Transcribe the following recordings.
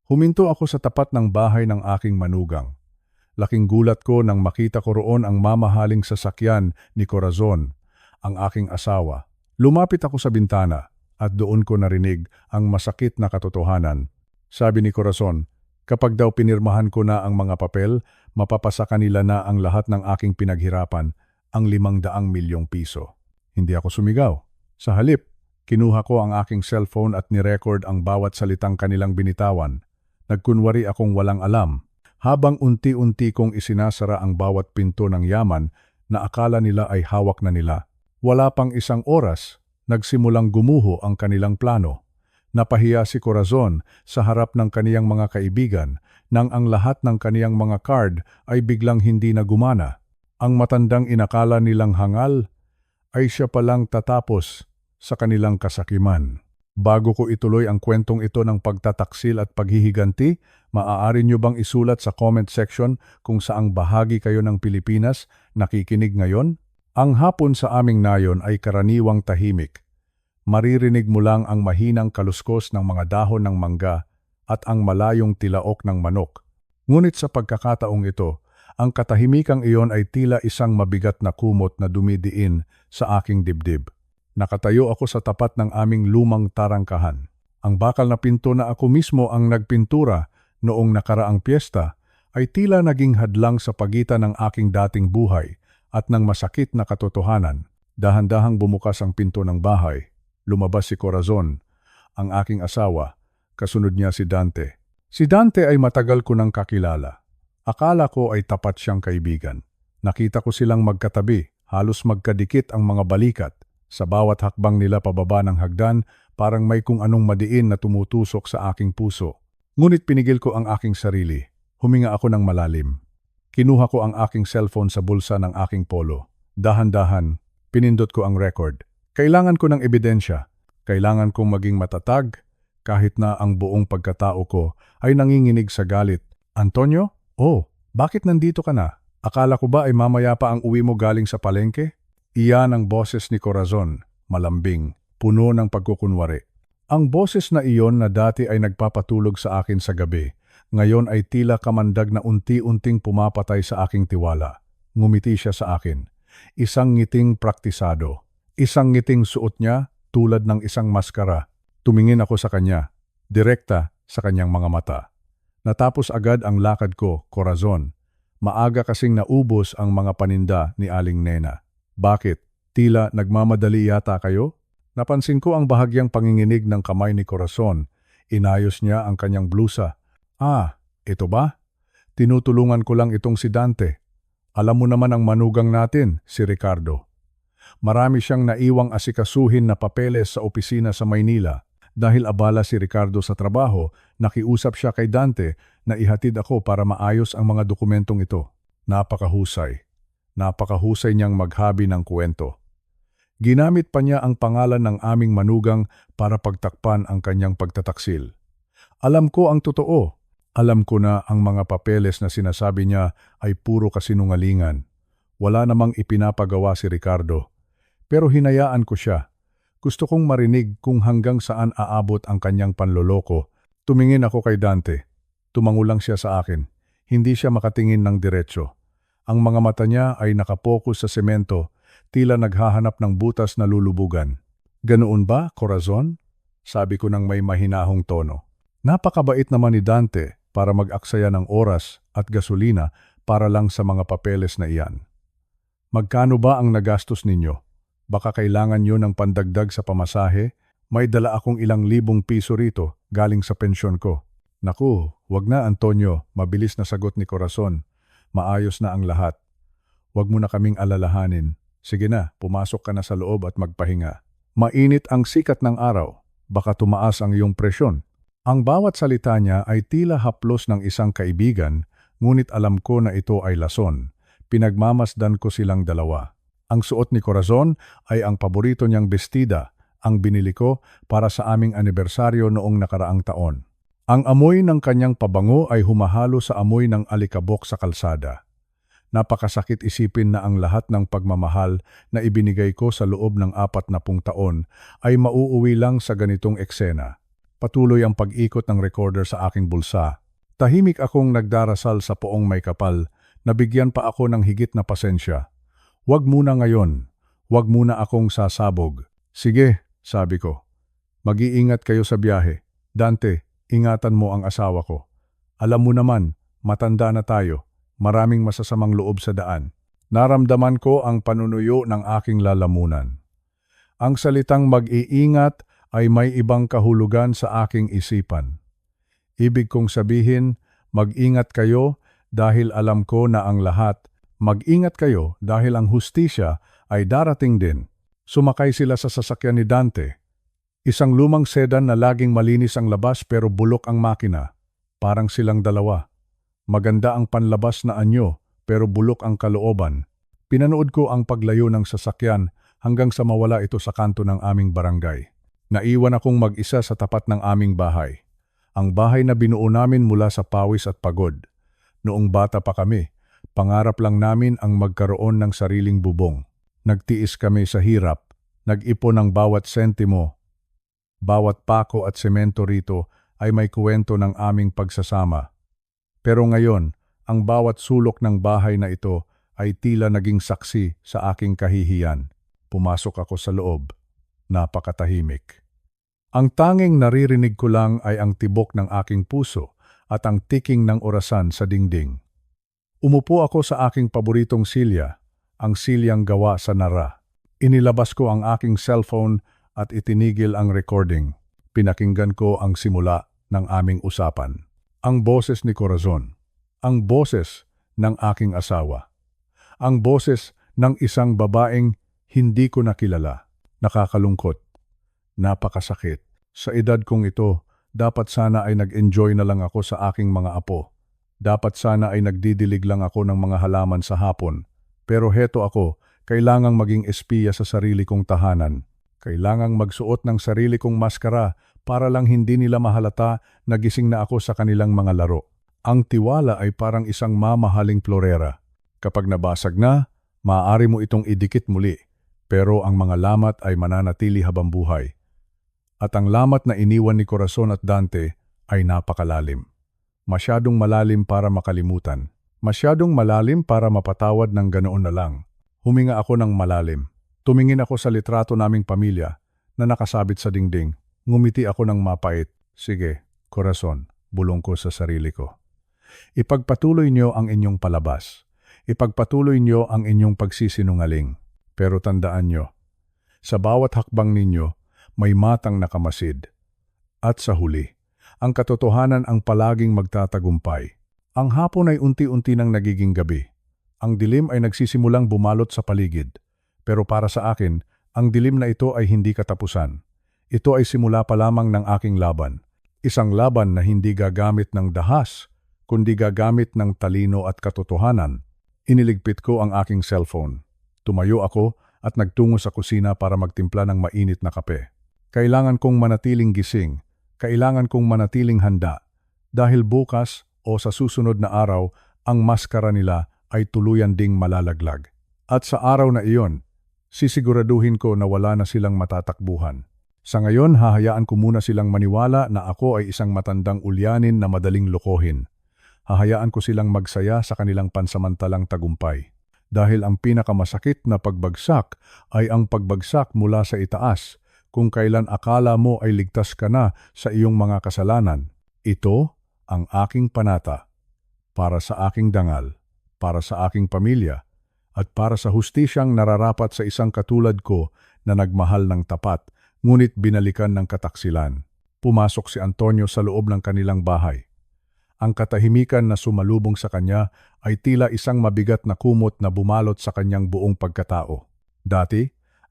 Huminto ako sa tapat ng bahay ng aking manugang. Laking gulat ko nang makita ko roon ang mamahaling sasakyan ni Corazon, ang aking asawa. Lumapit ako sa bintana at doon ko narinig ang masakit na katotohanan. Sabi ni Corazon, kapag daw pinirmahan ko na ang mga papel, mapapasa kanila na ang lahat ng aking pinaghirapan, ang 500 milyong piso. Hindi ako sumigaw. Sa halip, kinuha ko ang aking cellphone at nirecord ang bawat salitang kanilang binitawan. Nagkunwari akong walang alam. Habang unti-unti kong isinasara ang bawat pinto ng yaman na akala nila ay hawak na nila. Wala pang isang oras, nagsimulang gumuho ang kanilang plano. Napahiya si Corazon sa harap ng kaniyang mga kaibigan nang ang lahat ng kaniyang mga card ay biglang hindi na gumana. Ang matandang inakala nilang hangal ay siya palang tatapos sa kanilang kasakiman. Bago ko ituloy ang kwentong ito ng pagtataksil at paghihiganti, maaari nyo bang isulat sa comment section kung saang bahagi kayo ng Pilipinas nakikinig ngayon? Ang hapon sa aming nayon ay karaniwang tahimik. Maririnig mo lang ang mahinang kaluskos ng mga dahon ng mangga at ang malayong tilaok ng manok. Ngunit sa pagkakataong ito, ang katahimikang iyon ay tila isang mabigat na kumot na dumidiin sa aking dibdib. Nakatayo ako sa tapat ng aming lumang tarangkahan. Ang bakal na pinto na ako mismo ang nagpintura noong nakaraang piyesta ay tila naging hadlang sa pagitan ng aking dating buhay at ng masakit na katotohanan. Dahan-dahang bumukas ang pinto ng bahay. Lumabas si Corazon, ang aking asawa. Kasunod niya si Dante. Si Dante ay matagal ko nang kakilala. Akala ko ay tapat siyang kaibigan. Nakita ko silang magkatabi, halos magkadikit ang mga balikat. Sa bawat hakbang nila pababa ng hagdan, parang may kung anong madiin na tumutusok sa aking puso. Ngunit pinigil ko ang aking sarili. Huminga ako ng malalim. Kinuha ko ang aking cellphone sa bulsa ng aking polo. Dahan-dahan, pinindot ko ang record. Kailangan ko ng ebidensya. Kailangan kong maging matatag, kahit na ang buong pagkatao ko ay nanginginig sa galit. Antonio? Oh, bakit nandito ka na? Akala ko ba ay mamaya pa ang uwi mo galing sa palengke? Iyan ang boses ni Corazon, malambing, puno ng pagkukunwari. Ang boses na iyon na dati ay nagpapatulog sa akin sa gabi, ngayon ay tila kamandag na unti-unting pumapatay sa aking tiwala. Ngumiti siya sa akin. Isang ngiting praktisado. Isang ngiting suot niya tulad ng isang maskara. Tumingin ako sa kanya, direkta sa kanyang mga mata. Natapos agad ang lakad ko, Corazon. Maaga kasing naubos ang mga paninda ni Aling Nena. Bakit? Tila nagmamadali yata kayo? Napansin ko ang bahagyang panginginig ng kamay ni Corazon. Inayos niya ang kanyang blusa. Ah, ito ba? Tinutulungan ko lang itong si Dante. Alam mo naman ang manugang natin, si Ricardo. Marami siyang naiwang asikasuhin na papeles sa opisina sa Maynila. Dahil abala si Ricardo sa trabaho, nakiusap siya kay Dante na ihatid ako para maayos ang mga dokumentong ito. Napakahusay. Napakahusay niyang maghabi ng kwento. Ginamit pa niya ang pangalan ng aming manugang para pagtakpan ang kanyang pagtataksil. Alam ko ang totoo. Alam ko na ang mga papeles na sinasabi niya ay puro kasinungalingan. Wala namang ipinapagawa si Ricardo. Pero hinayaan ko siya. Gusto kong marinig kung hanggang saan aabot ang kanyang panloloko. Tumingin ako kay Dante. Tumango lang siya sa akin. Hindi siya makatingin ng diretso. Ang mga mata niya ay nakapokus sa semento, tila naghahanap ng butas na lulubugan. Ganoon ba, Corazon? Sabi ko ng may mahinahong tono. Napakabait naman ni Dante para mag-aksaya ng oras at gasolina para lang sa mga papeles na iyan. Magkano ba ang nagastos ninyo? Baka kailangan nyo ng pandagdag sa pamasahe? May dala akong ilang libong piso rito galing sa pensyon ko. Naku, wag na Antonio, mabilis na sagot ni Corazon. Maayos na ang lahat. Huwag mo na kaming alalahanin. Sige na, pumasok ka na sa loob at magpahinga. Mainit ang sikat ng araw. Baka tumaas ang iyong presyon. Ang bawat salita niya ay tila haplos ng isang kaibigan, ngunit alam ko na ito ay lason. Pinagmamasdan ko silang dalawa. Ang suot ni Corazon ay ang paborito niyang bestida, ang binili ko para sa aming anibersaryo noong nakaraang taon. Ang amoy ng kanyang pabango ay humahalo sa amoy ng alikabok sa kalsada. Napakasakit isipin na ang lahat ng pagmamahal na ibinigay ko sa loob ng 40 taon ay mauuwi lang sa ganitong eksena. Patuloy ang pag-ikot ng recorder sa aking bulsa. Tahimik akong nagdarasal sa poong may kapal, nabigyan pa ako ng higit na pasensya. Huwag muna ngayon. Huwag muna akong sasabog. Sige, sabi ko. Mag-iingat kayo sa biyahe. Dante, ingatan mo ang asawa ko. Alam mo naman, matanda na tayo. Maraming masasamang loob sa daan. Naramdaman ko ang panunuyo ng aking lalamunan. Ang salitang mag-iingat ay may ibang kahulugan sa aking isipan. Ibig kong sabihin, mag-ingat kayo dahil alam ko na ang lahat. Mag-ingat kayo dahil ang hustisya ay darating din. Sumakay sila sa sasakyan ni Dante. Isang lumang sedan na laging malinis ang labas pero bulok ang makina. Parang silang dalawa. Maganda ang panlabas na anyo pero bulok ang kalooban. Pinanood ko ang paglayo ng sasakyan hanggang sa mawala ito sa kanto ng aming barangay. Naiwan akong mag-isa sa tapat ng aming bahay. Ang bahay na binuo namin mula sa pawis at pagod. Noong bata pa kami, pangarap lang namin ang magkaroon ng sariling bubong. Nagtiis kami sa hirap, nag-ipon ng bawat sentimo. Bawat pako at semento rito ay may kuwento ng aming pagsasama. Pero ngayon, ang bawat sulok ng bahay na ito ay tila naging saksi sa aking kahihiyan. Pumasok ako sa loob. Napakatahimik. Ang tanging naririnig ko lang ay ang tibok ng aking puso at ang tiking ng orasan sa dingding. Umupo ako sa aking paboritong silya, ang silyang gawa sa nara. Inilabas ko ang aking cellphone at itinigil ang recording. Pinakinggan ko ang simula ng aming usapan. Ang boses ni Corazon. Ang boses ng aking asawa. Ang boses ng isang babaeng hindi ko nakilala. Nakakalungkot. Napakasakit. Sa edad kong ito, dapat sana ay nag-enjoy na lang ako sa aking mga apo. Dapat sana ay nagdidilig lang ako ng mga halaman sa hapon. Pero heto ako, kailangang maging espiya sa sarili kong tahanan. Kailangang magsuot ng sarili kong maskara para lang hindi nila mahalata na gising na ako sa kanilang mga laro. Ang tiwala ay parang isang mamahaling florera. Kapag nabasag na, maaari mo itong idikit muli. Pero ang mga lamat ay mananatili habang buhay. At ang lamat na iniwan ni Corazon at Dante ay napakalalim. Masyadong malalim para makalimutan. Masyadong malalim para mapatawad ng ganoon na lang. Huminga ako ng malalim. Tumingin ako sa litrato naming pamilya na nakasabit sa dingding. Ngumiti ako ng mapait. Sige, Corazon, bulong ko sa sarili ko. Ipagpatuloy niyo ang inyong palabas. Ipagpatuloy niyo ang inyong pagsisinungaling. Pero tandaan niyo, sa bawat hakbang ninyo, may matang nakamasid. At sa huli, ang katotohanan ang palaging magtatagumpay. Ang hapon ay unti-unti nang nagiging gabi. Ang dilim ay nagsisimulang bumalot sa paligid. Pero para sa akin, ang dilim na ito ay hindi katapusan. Ito ay simula pa lamang ng aking laban. Isang laban na hindi gagamit ng dahas, kundi gagamit ng talino at katotohanan. Iniligpit ko ang aking cellphone. Tumayo ako at nagtungo sa kusina para magtimpla ng mainit na kape. Kailangan kong manatiling gising, kailangan kong manatiling handa, dahil bukas o sa susunod na araw, ang maskara nila ay tuluyan ding malalaglag. At sa araw na iyon, sisiguraduhin ko na wala na silang matatakbuhan. Sa ngayon, hahayaan ko muna silang maniwala na ako ay isang matandang ulyanin na madaling lokohin. Hahayaan ko silang magsaya sa kanilang pansamantalang tagumpay. Dahil ang pinakamasakit na pagbagsak ay ang pagbagsak mula sa itaas, kung kailan akala mo ay ligtas ka na sa iyong mga kasalanan. Ito ang aking panata, para sa aking dangal, para sa aking pamilya, at para sa hustisyang nararapat sa isang katulad ko na nagmahal ng tapat, ngunit binalikan ng kataksilan. Pumasok si Antonio sa loob ng kanilang bahay. Ang katahimikan na sumalubong sa kanya ay tila isang mabigat na kumot na bumalot sa kanyang buong pagkatao. Dati,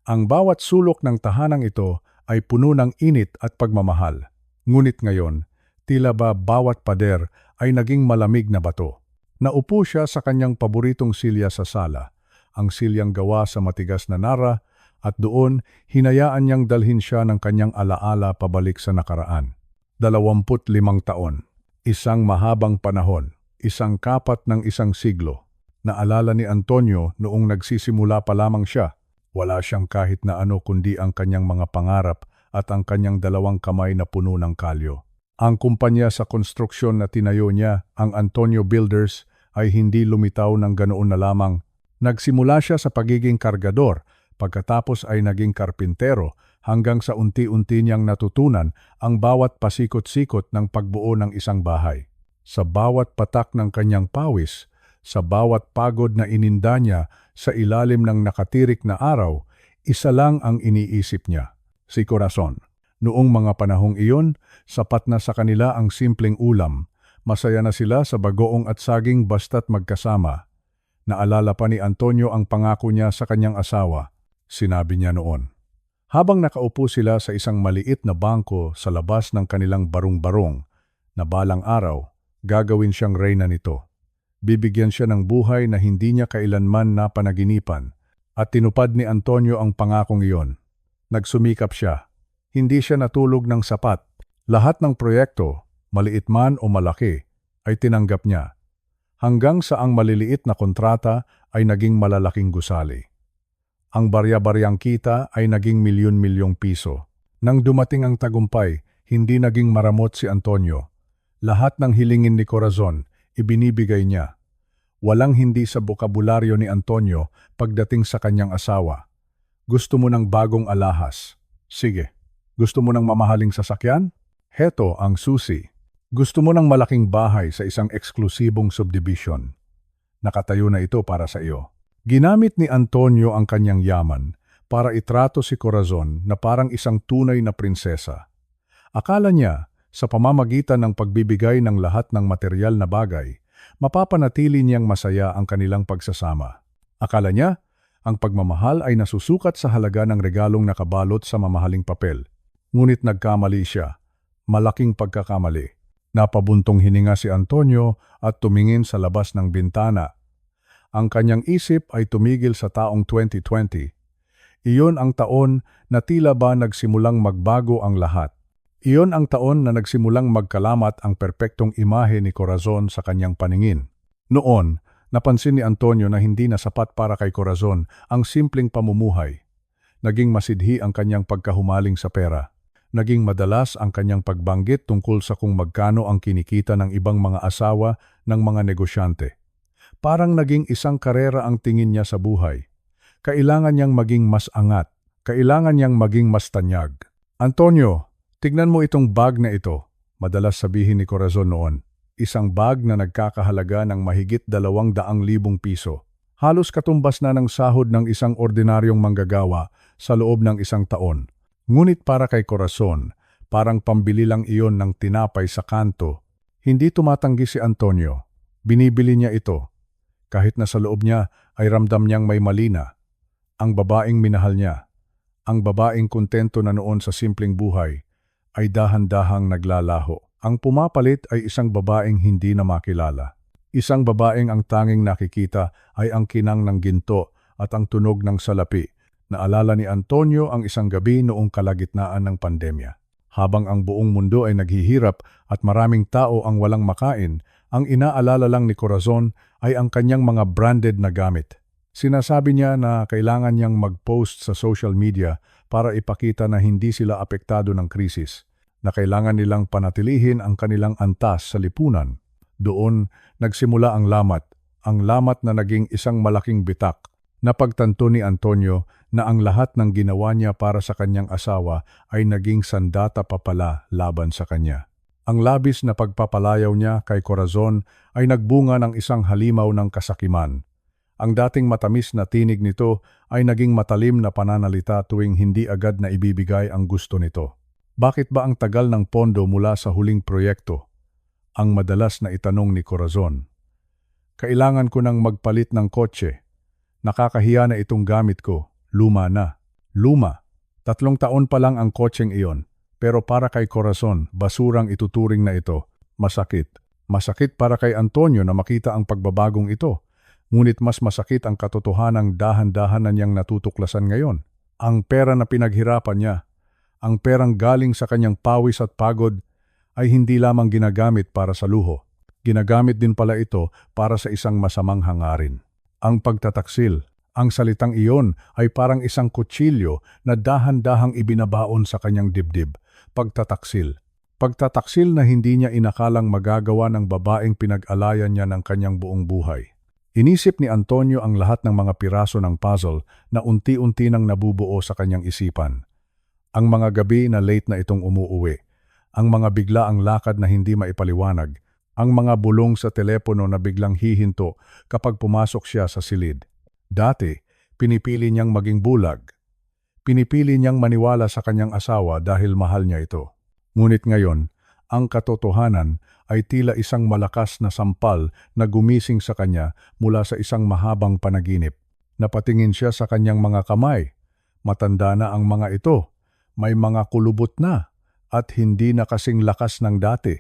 ang bawat sulok ng tahanang ito ay puno ng init at pagmamahal. Ngunit ngayon, tila ba bawat pader ay naging malamig na bato. Naupo siya sa kanyang paboritong silya sa sala, ang silyang gawa sa matigas na nara, at doon hinayaan niyang dalhin siya ng kanyang alaala pabalik sa nakaraan. 25 taon, isang mahabang panahon, isang kapat ng isang siglo. Naalala ni Antonio noong nagsisimula pa lamang siya. Wala siyang kahit na ano kundi ang kanyang mga pangarap at ang kanyang 2 kamay na puno ng kalyo. Ang kumpanya sa konstruksyon na tinayo niya, ang Antonio Builders, ay hindi lumitaw ng ganoon na lamang. Nagsimula siya sa pagiging kargador, pagkatapos ay naging karpintero, hanggang sa unti-unti niyang natutunan ang bawat pasikot-sikot ng pagbuo ng isang bahay. Sa bawat patak ng kanyang pawis, sa bawat pagod na ininda niya sa ilalim ng nakatirik na araw, isa lang ang iniisip niya, si Corazon. Noong mga panahong iyon, sapat na sa kanila ang simpleng ulam. Masaya na sila sa bagoong at saging basta't magkasama. Naalala pa ni Antonio ang pangako niya sa kanyang asawa. Sinabi niya noon. Habang nakaupo sila sa isang maliit na bangko sa labas ng kanilang barong-barong, na balang araw, gagawin siyang reyna nito. Bibigyan siya ng buhay na hindi niya kailanman napanaginipan. At tinupad ni Antonio ang pangakong iyon. Nagsumikap siya. Hindi siya natulog ng sapat. Lahat ng proyekto, maliit man o malaki, ay tinanggap niya. Hanggang sa ang maliliit na kontrata ay naging malalaking gusali. Ang barya-baryang kita ay naging milyon-milyong piso. Nang dumating ang tagumpay, hindi naging maramot si Antonio. Lahat ng hilingin ni Corazon, ibinibigay niya. Walang hindi sa bokabularyo ni Antonio pagdating sa kanyang asawa. Gusto mo ng bagong alahas? Sige. Gusto mo ng mamahaling sasakyan? Heto ang susi. Gusto mo ng malaking bahay sa isang eksklusibong subdivision? Nakatayo na ito para sa iyo. Ginamit ni Antonio ang kanyang yaman para itrato si Corazon na parang isang tunay na prinsesa. Akala niya, sa pamamagitan ng pagbibigay ng lahat ng material na bagay, mapapanatili niyang masaya ang kanilang pagsasama. Akala niya, ang pagmamahal ay nasusukat sa halaga ng regalong nakabalot sa mamahaling papel. Ngunit nagkamali siya. Malaking pagkakamali. Napabuntong hininga si Antonio at tumingin sa labas ng bintana. Ang kanyang isip ay tumigil sa taong 2020. Iyon ang taon na tila ba nagsimulang magbago ang lahat. Iyon ang taon na nagsimulang magkalamat ang perpektong imahe ni Corazon sa kanyang paningin. Noon, napansin ni Antonio na hindi na sapat para kay Corazon ang simpleng pamumuhay. Naging masidhi ang kanyang pagkahumaling sa pera. Naging madalas ang kanyang pagbanggit tungkol sa kung magkano ang kinikita ng ibang mga asawa ng mga negosyante. Parang naging isang karera ang tingin niya sa buhay. Kailangan niyang maging mas angat. Kailangan niyang maging mas tanyag. Antonio, tignan mo itong bag na ito, madalas sabihin ni Corazon noon. Isang bag na nagkakahalaga ng mahigit 200,000 piso. Halos katumbas na ng sahod ng isang ordinaryong manggagawa sa loob ng isang taon. Ngunit para kay Corazon, parang pambili lang iyon ng tinapay sa kanto. Hindi tumatanggi si Antonio. Binibili niya ito. Kahit na sa loob niya ay ramdam niyang may mali na. Ang babaeng minahal niya, ang babaeng kontento na noon sa simpleng buhay, ay dahan-dahang naglalaho. Ang pumapalit ay isang babaeng hindi na makilala. Isang babaeng ang tanging nakikita ay ang kinang ng ginto at ang tunog ng salapi. Naalala ni Antonio ang isang gabi noong kalagitnaan ng pandemya. Habang ang buong mundo ay naghihirap at maraming tao ang walang makain, ang inaalala lang ni Corazon ay ang kanyang mga branded na gamit. Sinasabi niya na kailangan niyang mag-post sa social media para ipakita na hindi sila apektado ng krisis, na kailangan nilang panatilihin ang kanilang antas sa lipunan. Doon nagsimula ang lamat na naging isang malaking bitak. Napagtanto ni Antonio na ang lahat ng ginawa niya para sa kanyang asawa ay naging sandata pa pala laban sa kanya. Ang labis na pagpapalayaw niya kay Corazon ay nagbunga ng isang halimaw ng kasakiman. Ang dating matamis na tinig nito ay naging matalim na pananalita tuwing hindi agad na ibibigay ang gusto nito. Bakit ba ang tagal ng pondo mula sa huling proyekto? Ang madalas na itanong ni Corazon. Kailangan ko nang magpalit ng kotse. Nakakahiya na itong gamit ko. Luma na. Luma. 3 taon pa lang ang kotseng iyon. Pero para kay Corazon, basurang ituturing na ito. Masakit. Masakit para kay Antonio na makita ang pagbabagong ito. Ngunit mas masakit ang katotohanang dahan-dahan na niyang natutuklasan ngayon. Ang pera na pinaghirapan niya, ang perang galing sa kanyang pawis at pagod, ay hindi lamang ginagamit para sa luho. Ginagamit din pala ito para sa isang masamang hangarin. Ang pagtataksil, Ang salitang iyon ay parang isang kutsilyo na dahan-dahang ibinabaon sa kanyang dibdib. Pagtataksil. Pagtataksil na hindi niya inakalang magagawa ng babaeng pinag-alayan niya ng kanyang buong buhay. Inisip ni Antonio ang lahat ng mga piraso ng puzzle na unti-unti nang nabubuo sa kanyang isipan. Ang mga gabi na late na itong umuuwi, ang mga biglaang lakad na hindi maipaliwanag, ang mga bulong sa telepono na biglang hihinto kapag pumasok siya sa silid. Dati, pinipili niyang maging bulag. Pinipili niyang maniwala sa kanyang asawa dahil mahal niya ito. Ngunit ngayon, ang katotohanan ay tila isang malakas na sampal na gumising sa kanya mula sa isang mahabang panaginip. Napatingin siya sa kanyang mga kamay. Matanda na ang mga ito. May mga kulubot na at hindi na kasing lakas ng dati.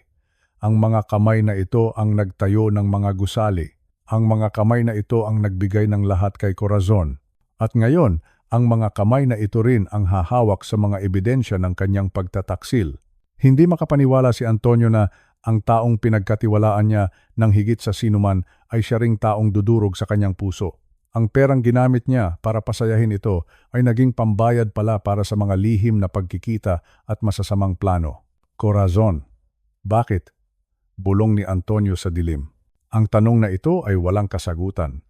Ang mga kamay na ito ang nagtayo ng mga gusali. Ang mga kamay na ito ang nagbigay ng lahat kay Corazon. At ngayon, ang mga kamay na ito rin ang hahawak sa mga ebidensya ng kanyang pagtataksil. Hindi makapaniwala si Antonio na ang taong pinagkatiwalaan niya ng higit sa sinuman ay siya ring taong dudurog sa kanyang puso. Ang perang ginamit niya para pasayahin ito ay naging pambayad pala para sa mga lihim na pagkikita at masasamang plano. Corazon. Bakit? Bulong ni Antonio sa dilim. Ang tanong na ito ay walang kasagutan.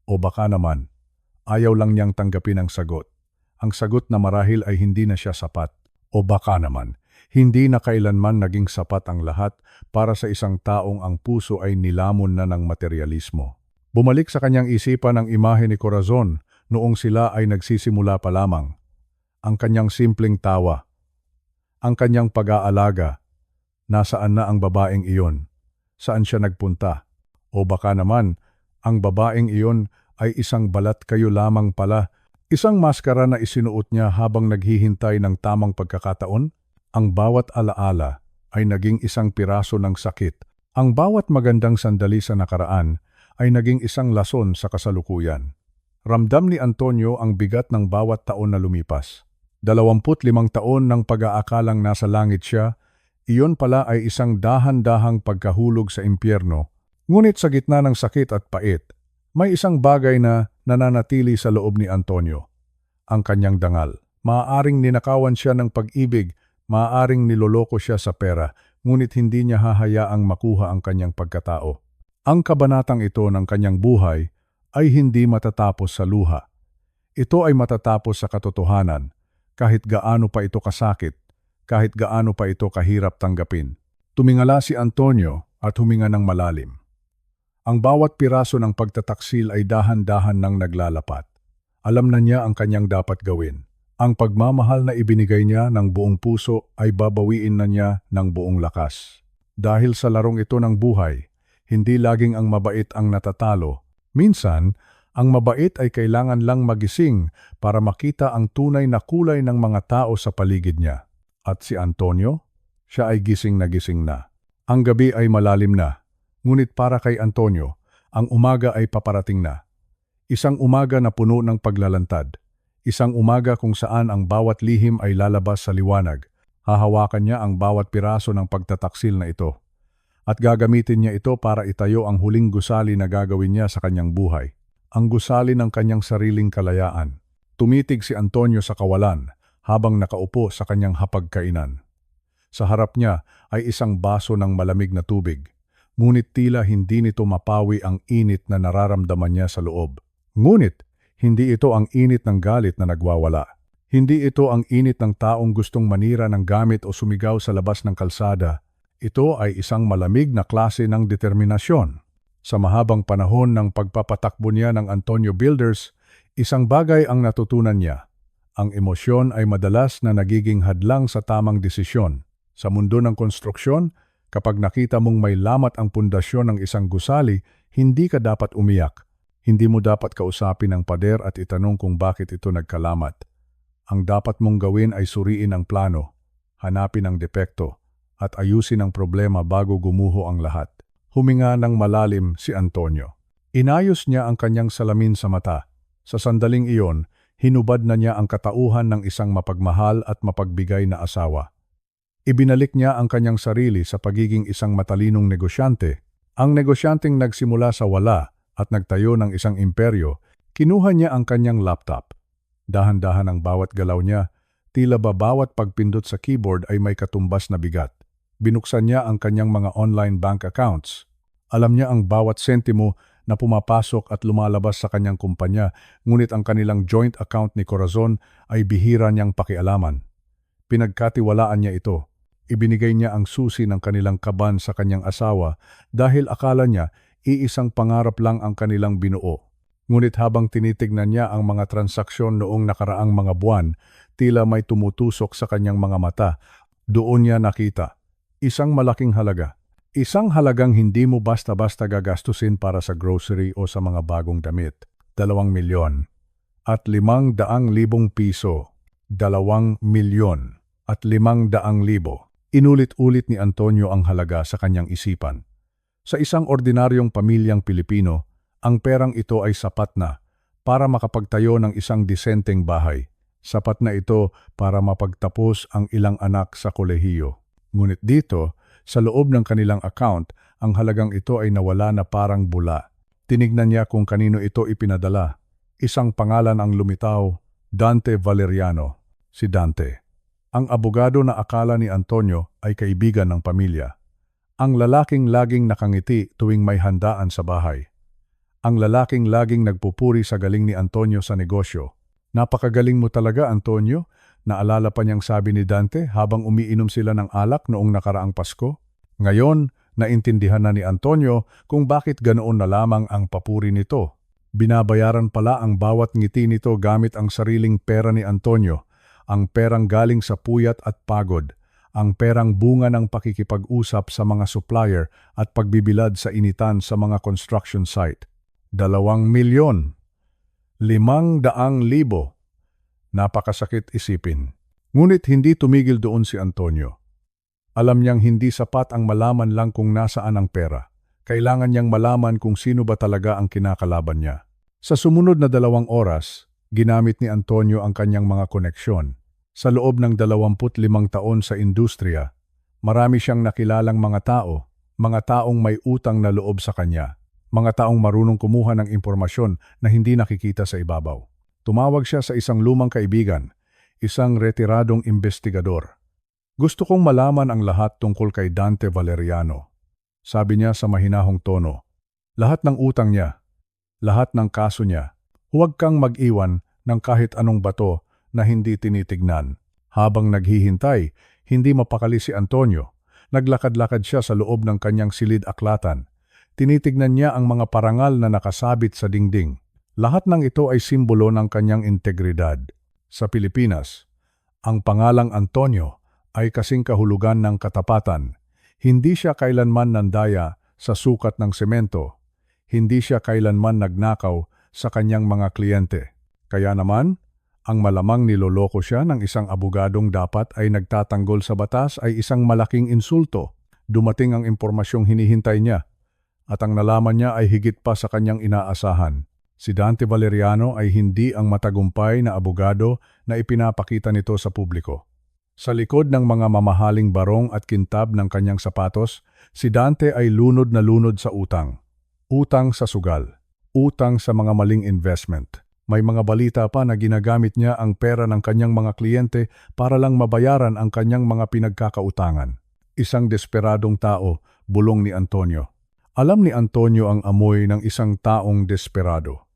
O baka naman, ayaw lang niyang tanggapin ang sagot. Ang sagot na marahil ay hindi na siya sapat. O baka naman, hindi na kailanman naging sapat ang lahat para sa isang taong ang puso ay nilamon na ng materialismo. Bumalik sa kanyang isipan ang imahe ni Corazon noong sila ay nagsisimula pa lamang. Ang kanyang simpleng tawa, ang kanyang pag-aalaga, nasaan na ang babaeng iyon? Saan siya nagpunta? O baka naman, ang babaeng iyon ay isang balat kayo lamang pala, isang maskara na isinuot niya habang naghihintay ng tamang pagkakataon? Ang bawat alaala ay naging isang piraso ng sakit. Ang bawat magandang sandali sa nakaraan ay naging isang lason sa kasalukuyan. Ramdam ni Antonio ang bigat ng bawat taon na lumipas. 25 taon ng pag-aakalang nasa langit siya, iyon pala ay isang dahan-dahang pagkahulog sa impyerno. Ngunit sa gitna ng sakit at pait, may isang bagay na nananatili sa loob ni Antonio. Ang kanyang dangal. Maaaring ninakawan siya ng pag-ibig, maaaring niloloko siya sa pera, ngunit hindi niya hahayaang makuha ang kanyang pagkatao. Ang kabanatang ito ng kanyang buhay ay hindi matatapos sa luha. Ito ay matatapos sa katotohanan, kahit gaano pa ito kasakit, kahit gaano pa ito kahirap tanggapin. Tumingala si Antonio at huminga ng malalim. Ang bawat piraso ng pagtataksil ay dahan-dahan nang naglalapat. Alam na niya ang kanyang dapat gawin. Ang pagmamahal na ibinigay niya ng buong puso ay babawiin na niya ng buong lakas. Dahil sa larong ito ng buhay, hindi laging ang mabait ang natatalo. Minsan, ang mabait ay kailangan lang magising para makita ang tunay na kulay ng mga tao sa paligid niya. At si Antonio? Siya ay gising na. Ang gabi ay malalim na. Ngunit para kay Antonio, ang umaga ay paparating na. Isang umaga na puno ng paglalantad. Isang umaga kung saan ang bawat lihim ay lalabas sa liwanag. Hahawakan niya ang bawat piraso ng pagtataksil na ito. At gagamitin niya ito para itayo ang huling gusali na gagawin niya sa kanyang buhay. Ang gusali ng kanyang sariling kalayaan. Tumitig si Antonio sa kawalan habang nakaupo sa kanyang hapagkainan. Sa harap niya ay isang baso ng malamig na tubig. Ngunit tila hindi nito mapawi ang init na nararamdaman niya sa loob. Ngunit hindi ito ang init ng galit na nagwawala. Hindi ito ang init ng taong gustong manira ng gamit o sumigaw sa labas ng kalsada. Ito ay isang malamig na klase ng determinasyon. Sa mahabang panahon ng pagpapatakbo niya ng Antonio Builders, isang bagay ang natutunan niya. Ang emosyon ay madalas na nagiging hadlang sa tamang desisyon. Sa mundo ng konstruksyon, kapag nakita mong may lamat ang pundasyon ng isang gusali, hindi ka dapat umiyak. Hindi mo dapat kausapin ang pader at itanong kung bakit ito nagkalamat. Ang dapat mong gawin ay suriin ang plano, hanapin ang depekto, at ayusin ang problema bago gumuho ang lahat. Huminga ng malalim si Antonio. Inayos niya ang kanyang salamin sa mata. Sa sandaling iyon, hinubad na niya ang katauhan ng isang mapagmahal at mapagbigay na asawa. Ibinalik niya ang kanyang sarili sa pagiging isang matalinong negosyante. Ang negosyanteng nagsimula sa wala at nagtayo ng isang imperyo, Kinuha niya ang kanyang laptop. Dahan-dahan ang bawat galaw niya, tila ba bawat pagpindot sa keyboard ay may katumbas na bigat. Binuksan niya ang kanyang mga online bank accounts. Alam niya ang bawat sentimo na pumapasok at lumalabas sa kanyang kumpanya, ngunit ang kanilang joint account ni Corazon ay bihira niyang pakialaman. Pinagkatiwalaan niya ito. Ibinigay niya ang susi ng kanilang kaban sa kanyang asawa dahil akala niya iisang pangarap lang ang kanilang binuo. Ngunit habang tinitignan niya ang mga transaksyon noong nakaraang mga buwan, tila may tumutusok sa kanyang mga mata. Doon niya nakita isang malaking halaga. Isang halagang hindi mo basta-basta gagastusin para sa grocery o sa mga bagong damit. 2,000,000 at 500,000 piso. 2,000,000 at 500,000. Inulit-ulit ni Antonio ang halaga sa kanyang isipan. Sa isang ordinaryong pamilyang Pilipino, ang perang ito ay sapat na para makapagtayo ng isang disenteng bahay. Sapat na ito para mapagtapos ang ilang anak sa kolehiyo. Ngunit dito, sa loob ng kanilang account, ang halagang ito ay nawala na parang bula. Tinignan niya kung kanino ito ipinadala. Isang pangalan ang lumitaw, Dante Valeriano. Si Dante. Ang abogado na akala ni Antonio ay kaibigan ng pamilya. Ang lalaking laging nakangiti tuwing may handaan sa bahay. Ang lalaking laging nagpupuri sa galing ni Antonio sa negosyo. Napakagaling mo talaga, Antonio. Naalala pa niyang sabi ni Dante habang umiinom sila ng alak noong nakaraang Pasko. Ngayon, naintindihan na ni Antonio kung bakit ganoon na lamang ang papuri nito. Binabayaran pala ang bawat ngiti nito gamit ang sariling pera ni Antonio, ang perang galing sa puyat at pagod, ang perang bunga ng pakikipag-usap sa mga supplier at pagbibilad sa initan sa mga construction site. 2,000,000. 500,000. Napakasakit isipin. Ngunit hindi tumigil doon si Antonio. Alam niyang hindi sapat ang malaman lang kung nasaan ang pera. Kailangan niyang malaman kung sino ba talaga ang kinakalaban niya. Sa sumunod na 2 oras, ginamit ni Antonio ang kanyang mga koneksyon. Sa loob ng 25 taon sa industriya, marami siyang nakilalang mga taong may utang na loob sa kanya, mga taong marunong kumuha ng impormasyon na hindi nakikita sa ibabaw. Tumawag siya sa isang lumang kaibigan, isang retiradong investigador. Gusto kong malaman ang lahat tungkol kay Dante Valeriano. Sabi niya sa mahinahong tono. Lahat ng utang niya, lahat ng kaso niya. Huwag kang mag-iwan ng kahit anong bato na hindi tinitignan. Habang naghihintay, hindi mapakali si Antonio. Naglakad-lakad siya sa loob ng kanyang silid-aklatan. Tinitignan niya ang mga parangal na nakasabit sa dingding. Lahat ng ito ay simbolo ng kanyang integridad. Sa Pilipinas, ang pangalang Antonio ay kasing kahulugan ng katapatan. Hindi siya kailanman nandaya sa sukat ng semento. Hindi siya kailanman nagnakaw sa kanyang mga kliyente. Kaya naman, ang malamang niloloko siya ng isang abogadong dapat ay nagtatanggol sa batas ay isang malaking insulto. Dumating ang impormasyong hinihintay niya at ang nalaman niya ay higit pa sa kanyang inaasahan. Si Dante Valeriano ay hindi ang matagumpay na abogado na ipinapakita nito sa publiko. Sa likod ng mga mamahaling barong at kintab ng kanyang sapatos, si Dante ay lunod na lunod sa utang. Utang sa sugal. Utang sa mga maling investment. May mga balita pa na ginagamit niya ang pera ng kanyang mga kliyente para lang mabayaran ang kanyang mga pinagkakautangan. Isang desperadong tao, bulong ni Antonio. Alam ni Antonio ang amoy ng isang taong desperado.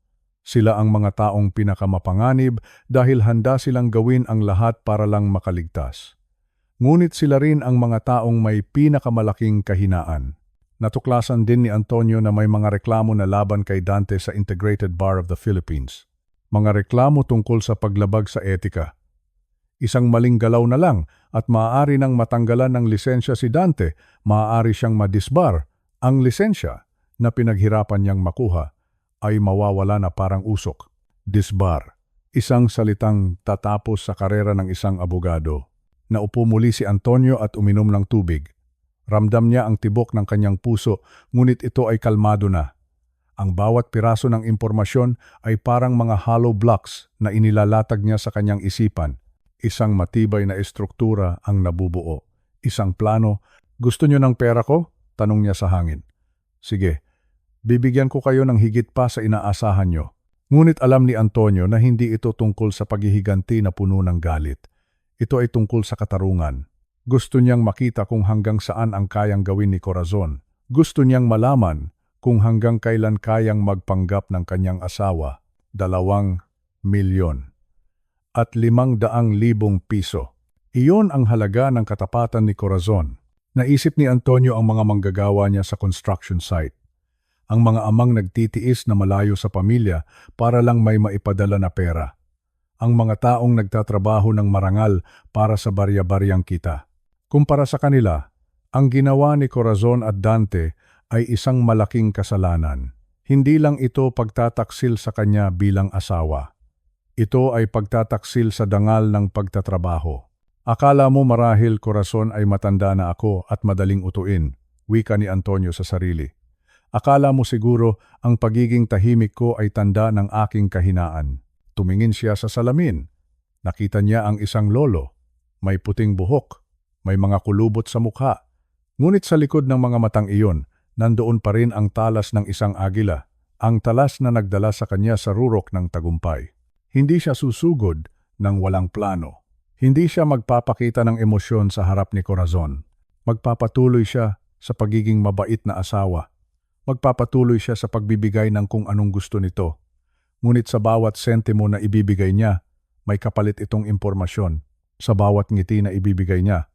Sila ang mga taong pinakamapanganib dahil handa silang gawin ang lahat para lang makaligtas. Ngunit sila rin ang mga taong may pinakamalaking kahinaan. Natuklasan din ni Antonio na may mga reklamo na laban kay Dante sa Integrated Bar of the Philippines. Mga reklamo tungkol sa paglabag sa etika. Isang maling galaw na lang at maaari nang matanggalan ng lisensya si Dante, maaari siyang madisbar. Ang lisensya na pinaghirapan niyang makuha ay mawawala na parang usok. Disbar, isang salitang tatapos sa karera ng isang abogado. Naupo muli si Antonio at uminom ng tubig. Ramdam niya ang tibok ng kanyang puso, ngunit ito ay kalmado na. Ang bawat piraso ng impormasyon ay parang mga hollow blocks na inilalatag niya sa kanyang isipan. Isang matibay na estruktura ang nabubuo. Isang plano. Gusto niyo ng pera ko? Tanong niya sa hangin. Sige. Bibigyan ko kayo ng higit pa sa inaasahan nyo. Ngunit alam ni Antonio na hindi ito tungkol sa paghihiganti na puno ng galit. Ito ay tungkol sa katarungan. Gusto niyang makita kung hanggang saan ang kayang gawin ni Corazon. Gusto niyang malaman kung hanggang kailan kayang magpanggap ng kanyang asawa, 2 milyon at 500,000 piso. Iyon ang halaga ng katapatan ni Corazon. Naisip ni Antonio ang mga manggagawa niya sa construction site. Ang mga amang nagtitiis na malayo sa pamilya para lang may maipadala na pera. Ang mga taong nagtatrabaho ng marangal para sa barya-baryang kita. Kumpara sa kanila, ang ginawa ni Corazon at Dante ay isang malaking kasalanan. Hindi lang ito pagtataksil sa kanya bilang asawa. Ito ay pagtataksil sa dangal ng pagtatrabaho. Akala mo marahil, Corazon, ay matanda na ako at madaling utuin, wika ni Antonio sa sarili. Akala mo siguro ang pagiging tahimik ko ay tanda ng aking kahinaan. Tumingin siya sa salamin. Nakita niya ang isang lolo. May puting buhok. May mga kulubot sa mukha. Ngunit sa likod ng mga matang iyon, nandoon pa rin ang talas ng isang agila. Ang talas na nagdala sa kanya sa rurok ng tagumpay. Hindi siya susugod ng walang plano. Hindi siya magpapakita ng emosyon sa harap ni Corazon. Magpapatuloy siya sa pagiging mabait na asawa. Magpapatuloy siya sa pagbibigay ng kung anong gusto nito. Ngunit sa bawat sentimo na ibibigay niya, may kapalit itong impormasyon. Sa bawat ngiti na ibibigay niya,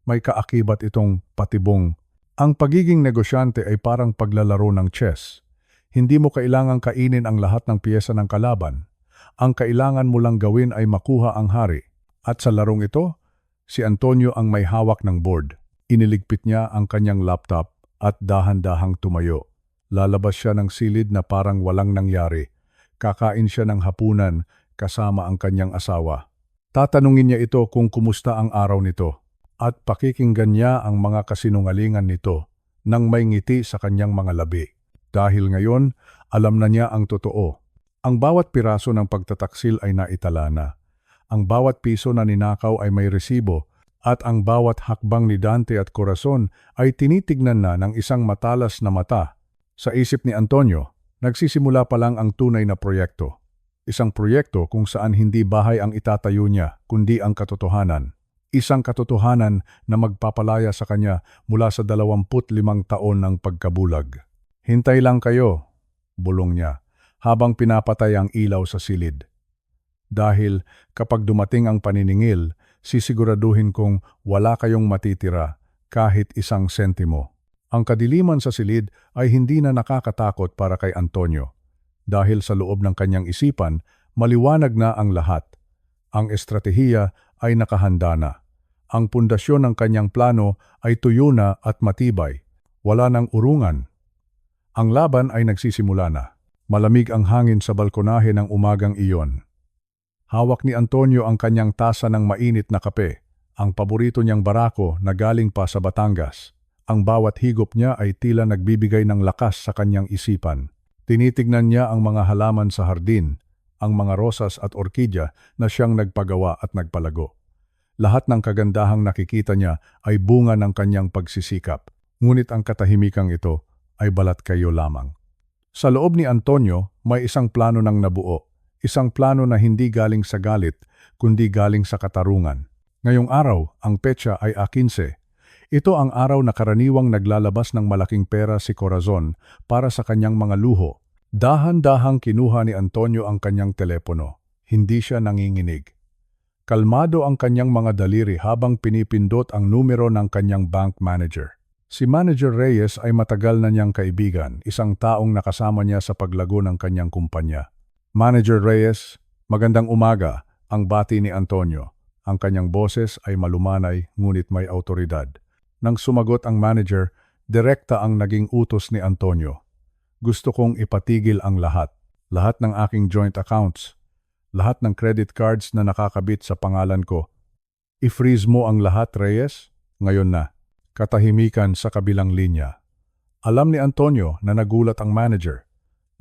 may kaakibat itong patibong. Ang pagiging negosyante ay parang paglalaro ng chess. Hindi mo kailangang kainin ang lahat ng piyesa ng kalaban. Ang kailangan mo lang gawin ay makuha ang hari. At sa larong ito, si Antonio ang may hawak ng board. Iniligpit niya ang kanyang laptop at dahan-dahang tumayo. Lalabas siya ng silid na parang walang nangyari. Kakain siya ng hapunan kasama ang kanyang asawa. Tatanungin niya ito kung kumusta ang araw nito at pakikinggan niya ang mga kasinungalingan nito nang may ngiti sa kanyang mga labi. Dahil ngayon, alam na niya ang totoo. Ang bawat piraso ng pagtataksil ay naitala na. Ang bawat piso na ninakaw ay may resibo at ang bawat hakbang ni Dante at Corazon ay tinitignan na ng isang matalas na mata. Sa isip ni Antonio, nagsisimula pa lang ang tunay na proyekto. Isang proyekto kung saan hindi bahay ang itatayo niya, kundi ang katotohanan. Isang katotohanan na magpapalaya sa kanya mula sa 25 taon ng pagkabulag. Hintay lang kayo, bulong niya, habang pinapatay ang ilaw sa silid. Dahil kapag dumating ang paniningil, sisiguraduhin kong wala kayong matitira kahit isang sentimo. Ang kadiliman sa silid ay hindi na nakakatakot para kay Antonio. Dahil sa loob ng kanyang isipan, maliwanag na ang lahat. Ang estratehiya ay nakahanda na. Ang pundasyon ng kanyang plano ay tuyo na at matibay. Wala nang urungan. Ang laban ay nagsisimula na. Malamig ang hangin sa balkonahe ng umagang iyon. Hawak ni Antonio ang kanyang tasa ng mainit na kape, ang paborito niyang barako na galing pa sa Batangas. Ang bawat higop niya ay tila nagbibigay ng lakas sa kanyang isipan. Tinitignan niya ang mga halaman sa hardin, ang mga rosas at orkidya na siyang nagpagawa at nagpalago. Lahat ng kagandahang nakikita niya ay bunga ng kanyang pagsisikap, ngunit ang katahimikang ito ay balat kayo lamang. Sa loob ni Antonio, may isang plano ng nabuo. Isang plano na hindi galing sa galit, kundi galing sa katarungan. Ngayong araw, ang petsa ay 15. Ito ang araw na karaniwang naglalabas ng malaking pera si Corazon para sa kanyang mga luho. Dahan-dahang kinuha ni Antonio ang kanyang telepono. Hindi siya nanginginig. Kalmado ang kanyang mga daliri habang pinipindot ang numero ng kanyang bank manager. Si Manager Reyes ay matagal na niyang kaibigan, isang taong nakasama niya sa paglago ng kanyang kumpanya. Manager Reyes, magandang umaga, ang bati ni Antonio. Ang kanyang boses ay malumanay ngunit may autoridad. Nang sumagot ang manager, direkta ang naging utos ni Antonio. Gusto kong ipatigil ang lahat. Lahat ng aking joint accounts. Lahat ng credit cards na nakakabit sa pangalan ko. I-freeze mo ang lahat, Reyes? Ngayon na. Katahimikan sa kabilang linya. Alam ni Antonio na nagulat ang manager.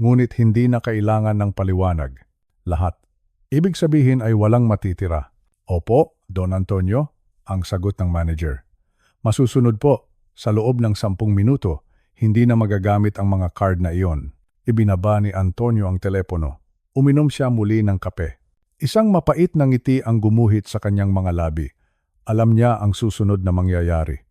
Ngunit hindi na kailangan ng paliwanag. Lahat. Ibig sabihin ay walang matitira. Opo, Don Antonio, ang sagot ng manager. Masusunod po, sa loob ng 10 minuto, hindi na magagamit ang mga card na iyon. Ibinaba ni Antonio ang telepono. Uminom siya muli ng kape. Isang mapait na ngiti ang gumuhit sa kanyang mga labi. Alam niya ang susunod na mangyayari.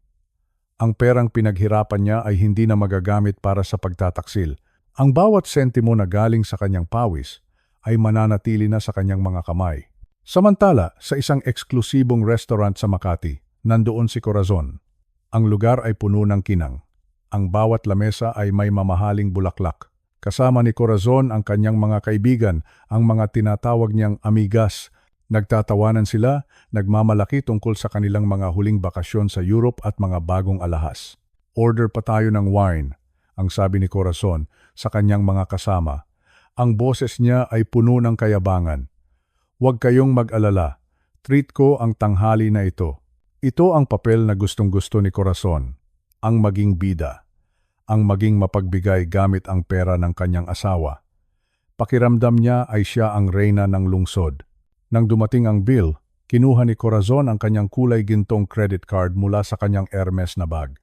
Ang perang pinaghirapan niya ay hindi na magagamit para sa pagtataksil. Ang bawat sentimo na galing sa kanyang pawis ay mananatili na sa kanyang mga kamay. Samantala, sa isang eksklusibong restaurant sa Makati, nandoon si Corazon. Ang lugar ay puno ng kinang. Ang bawat lamesa ay may mamahaling bulaklak. Kasama ni Corazon ang kanyang mga kaibigan, ang mga tinatawag niyang amigas. Nagtatawanan sila, nagmamalaki tungkol sa kanilang mga huling bakasyon sa Europe at mga bagong alahas. Order pa tayo ng wine, ang sabi ni Corazon sa kanyang mga kasama. Ang boses niya ay puno ng kayabangan. Huwag kayong mag-alala, treat ko ang tanghali na ito. Ito ang papel na gustong-gusto ni Corazon, ang maging bida, ang maging mapagbigay gamit ang pera ng kanyang asawa. Pakiramdam niya ay siya ang reyna ng lungsod. Nang dumating ang bill, kinuha ni Corazon ang kanyang kulay gintong credit card mula sa kanyang Hermes na bag.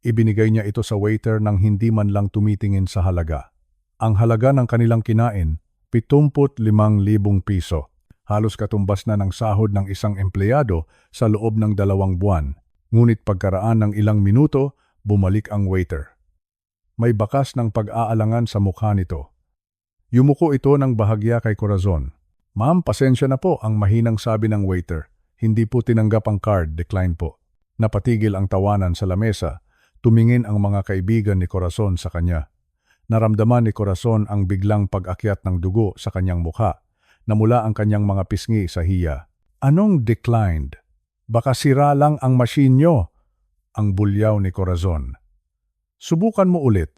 Ibinigay niya ito sa waiter nang hindi man lang tumitingin sa halaga. Ang halaga ng kanilang kinain, 75,000 piso. Halos katumbas na ng sahod ng isang empleyado sa loob ng 2 buwan. Ngunit pagkaraan ng ilang minuto, bumalik ang waiter. May bakas ng pag-aalangan sa mukha nito. Yumuko ito ng bahagya kay Corazon. Ma'am, pasensya na po, ang mahinang sabi ng waiter. Hindi po tinanggap ang card, decline po. Napatigil ang tawanan sa lamesa. Tumingin ang mga kaibigan ni Corazon sa kanya. Naramdaman ni Corazon ang biglang pag-akyat ng dugo sa kanyang mukha. Namula ang kanyang mga pisngi sa hiya. Anong declined? Baka sira lang ang machine nyo, ang bulyaw ni Corazon. Subukan mo ulit,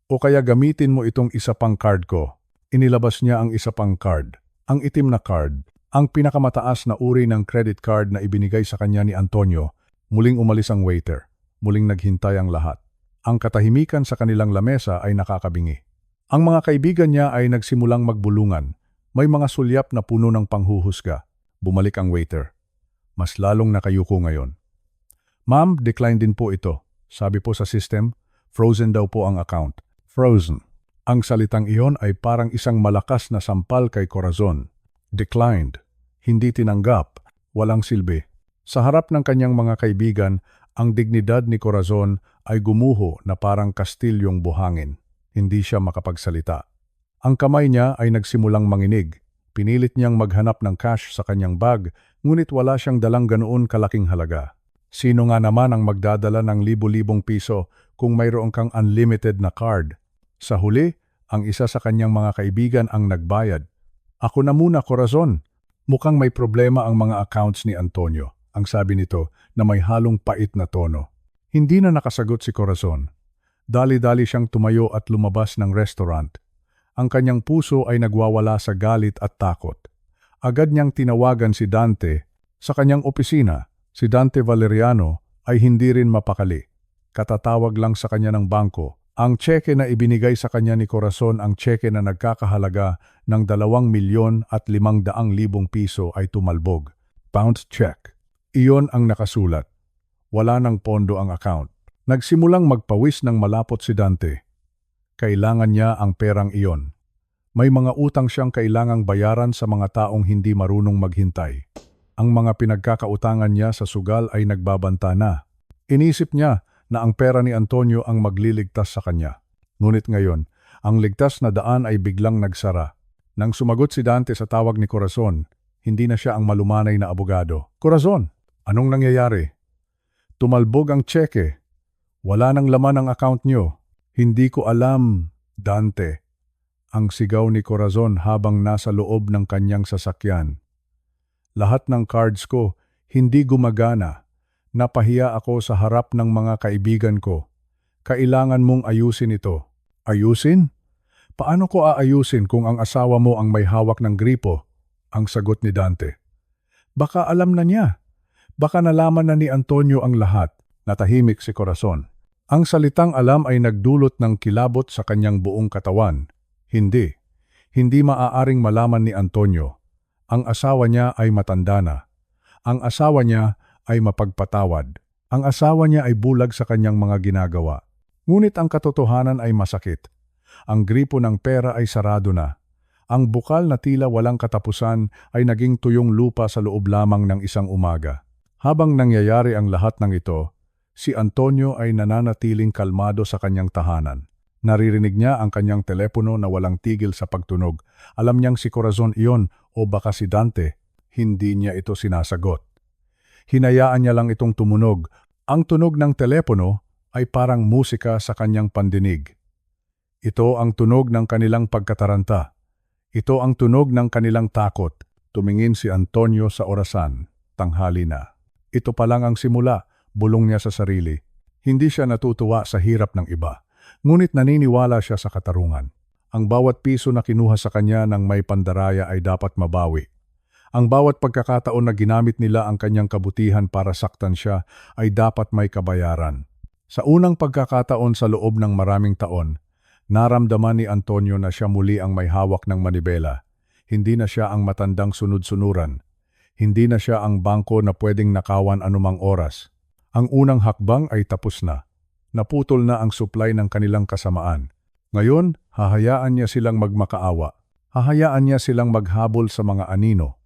o kaya gamitin mo itong isa pang card ko. Inilabas niya ang isa pang card. Ang itim na card, ang pinakamataas na uri ng credit card na ibinigay sa kanya ni Antonio. Muling umalis ang waiter. Muling naghintay ang lahat. Ang katahimikan sa kanilang lamesa ay nakakabingi. Ang mga kaibigan niya ay nagsimulang magbulungan. May mga sulyap na puno ng panghuhusga. Bumalik ang waiter. Mas lalong nakayuko ngayon. Ma'am, decline din po ito. Sabi po sa system, frozen daw po ang account. Frozen. Ang salitang iyon ay parang isang malakas na sampal kay Corazon. Declined. Hindi tinanggap. Walang silbi. Sa harap ng kanyang mga kaibigan, ang dignidad ni Corazon ay gumuho na parang kastilyong buhangin. Hindi siya makapagsalita. Ang kamay niya ay nagsimulang manginig. Pinilit niyang maghanap ng cash sa kanyang bag, ngunit wala siyang dalang ganoon kalaking halaga. Sino nga naman ang magdadala ng libo-libong piso kung mayroon kang unlimited na card? Sa huli, ang isa sa kanyang mga kaibigan ang nagbayad. Ako na muna, Corazon. Mukhang may problema ang mga accounts ni Antonio, ang sabi nito na may halong pait na tono. Hindi na nakasagot si Corazon. Dali-dali siyang tumayo at lumabas ng restaurant. Ang kanyang puso ay nagwawala sa galit at takot. Agad niyang tinawagan si Dante. Sa kanyang opisina, si Dante Valeriano ay hindi rin mapakali. Katatawag lang sa kanya ng bangko. Ang tseke na ibinigay sa kanya ni Corazon, ang tseke na nagkakahalaga ng 2,500,000 piso ay tumalbog. Bounce check. Iyon ang nakasulat. Wala ng pondo ang account. Nagsimulang magpawis ng malapot si Dante. Kailangan niya ang perang iyon. May mga utang siyang kailangang bayaran sa mga taong hindi marunong maghintay. Ang mga pinagkakautangan niya sa sugal ay nagbabanta na. Inisip niya na ang pera ni Antonio ang magliligtas sa kanya. Ngunit ngayon, ang ligtas na daan ay biglang nagsara. Nang sumagot si Dante sa tawag ni Corazon, hindi na siya ang malumanay na abogado. Corazon, anong nangyayari? Tumalbog ang tseke. Wala nang laman ang account niyo. Hindi ko alam, Dante. Ang sigaw ni Corazon habang nasa loob ng kanyang sasakyan. Lahat ng cards ko hindi gumagana. Napahiya ako sa harap ng mga kaibigan ko. Kailangan mong ayusin ito. Ayusin? Paano ko aayusin kung ang asawa mo ang may hawak ng gripo? Ang sagot ni Dante. Baka alam na niya. Baka nalaman na ni Antonio ang lahat. Natahimik si Corazon. Ang salitang alam ay nagdulot ng kilabot sa kanyang buong katawan. Hindi. Hindi maaaring malaman ni Antonio. Ang asawa niya ay matanda na. Ang asawa niya ay mapagpatawad. Ang asawa niya ay bulag sa kanyang mga ginagawa. Ngunit ang katotohanan ay masakit. Ang gripo ng pera ay sarado na. Ang bukal na tila walang katapusan ay naging tuyong lupa sa loob lamang ng isang umaga. Habang nangyayari ang lahat ng ito, si Antonio ay nananatiling kalmado sa kanyang tahanan. Naririnig niya ang kanyang telepono na walang tigil sa pagtunog. Alam niyang si Corazon iyon o baka si Dante. Hindi niya ito sinasagot. Hinayaan niya lang itong tumunog. Ang tunog ng telepono ay parang musika sa kanyang pandinig. Ito ang tunog ng kanilang pagkataranta. Ito ang tunog ng kanilang takot. Tumingin si Antonio sa orasan. Tanghali na. Ito pa lang ang simula, bulong niya sa sarili. Hindi siya natutuwa sa hirap ng iba. Ngunit naniniwala siya sa katarungan. Ang bawat piso na kinuha sa kanya ng may pandaraya ay dapat mabawi. Ang bawat pagkakataon na ginamit nila ang kanyang kabutihan para saktan siya ay dapat may kabayaran. Sa unang pagkakataon sa loob ng maraming taon, naramdaman ni Antonio na siya muli ang may hawak ng manibela. Hindi na siya ang matandang sunod-sunuran. Hindi na siya ang bangko na pwedeng nakawan anumang oras. Ang unang hakbang ay tapos na. Naputol na ang supply ng kanilang kasamaan. Ngayon, hahayaan niya silang magmakaawa. Hahayaan niya silang maghabol sa mga anino.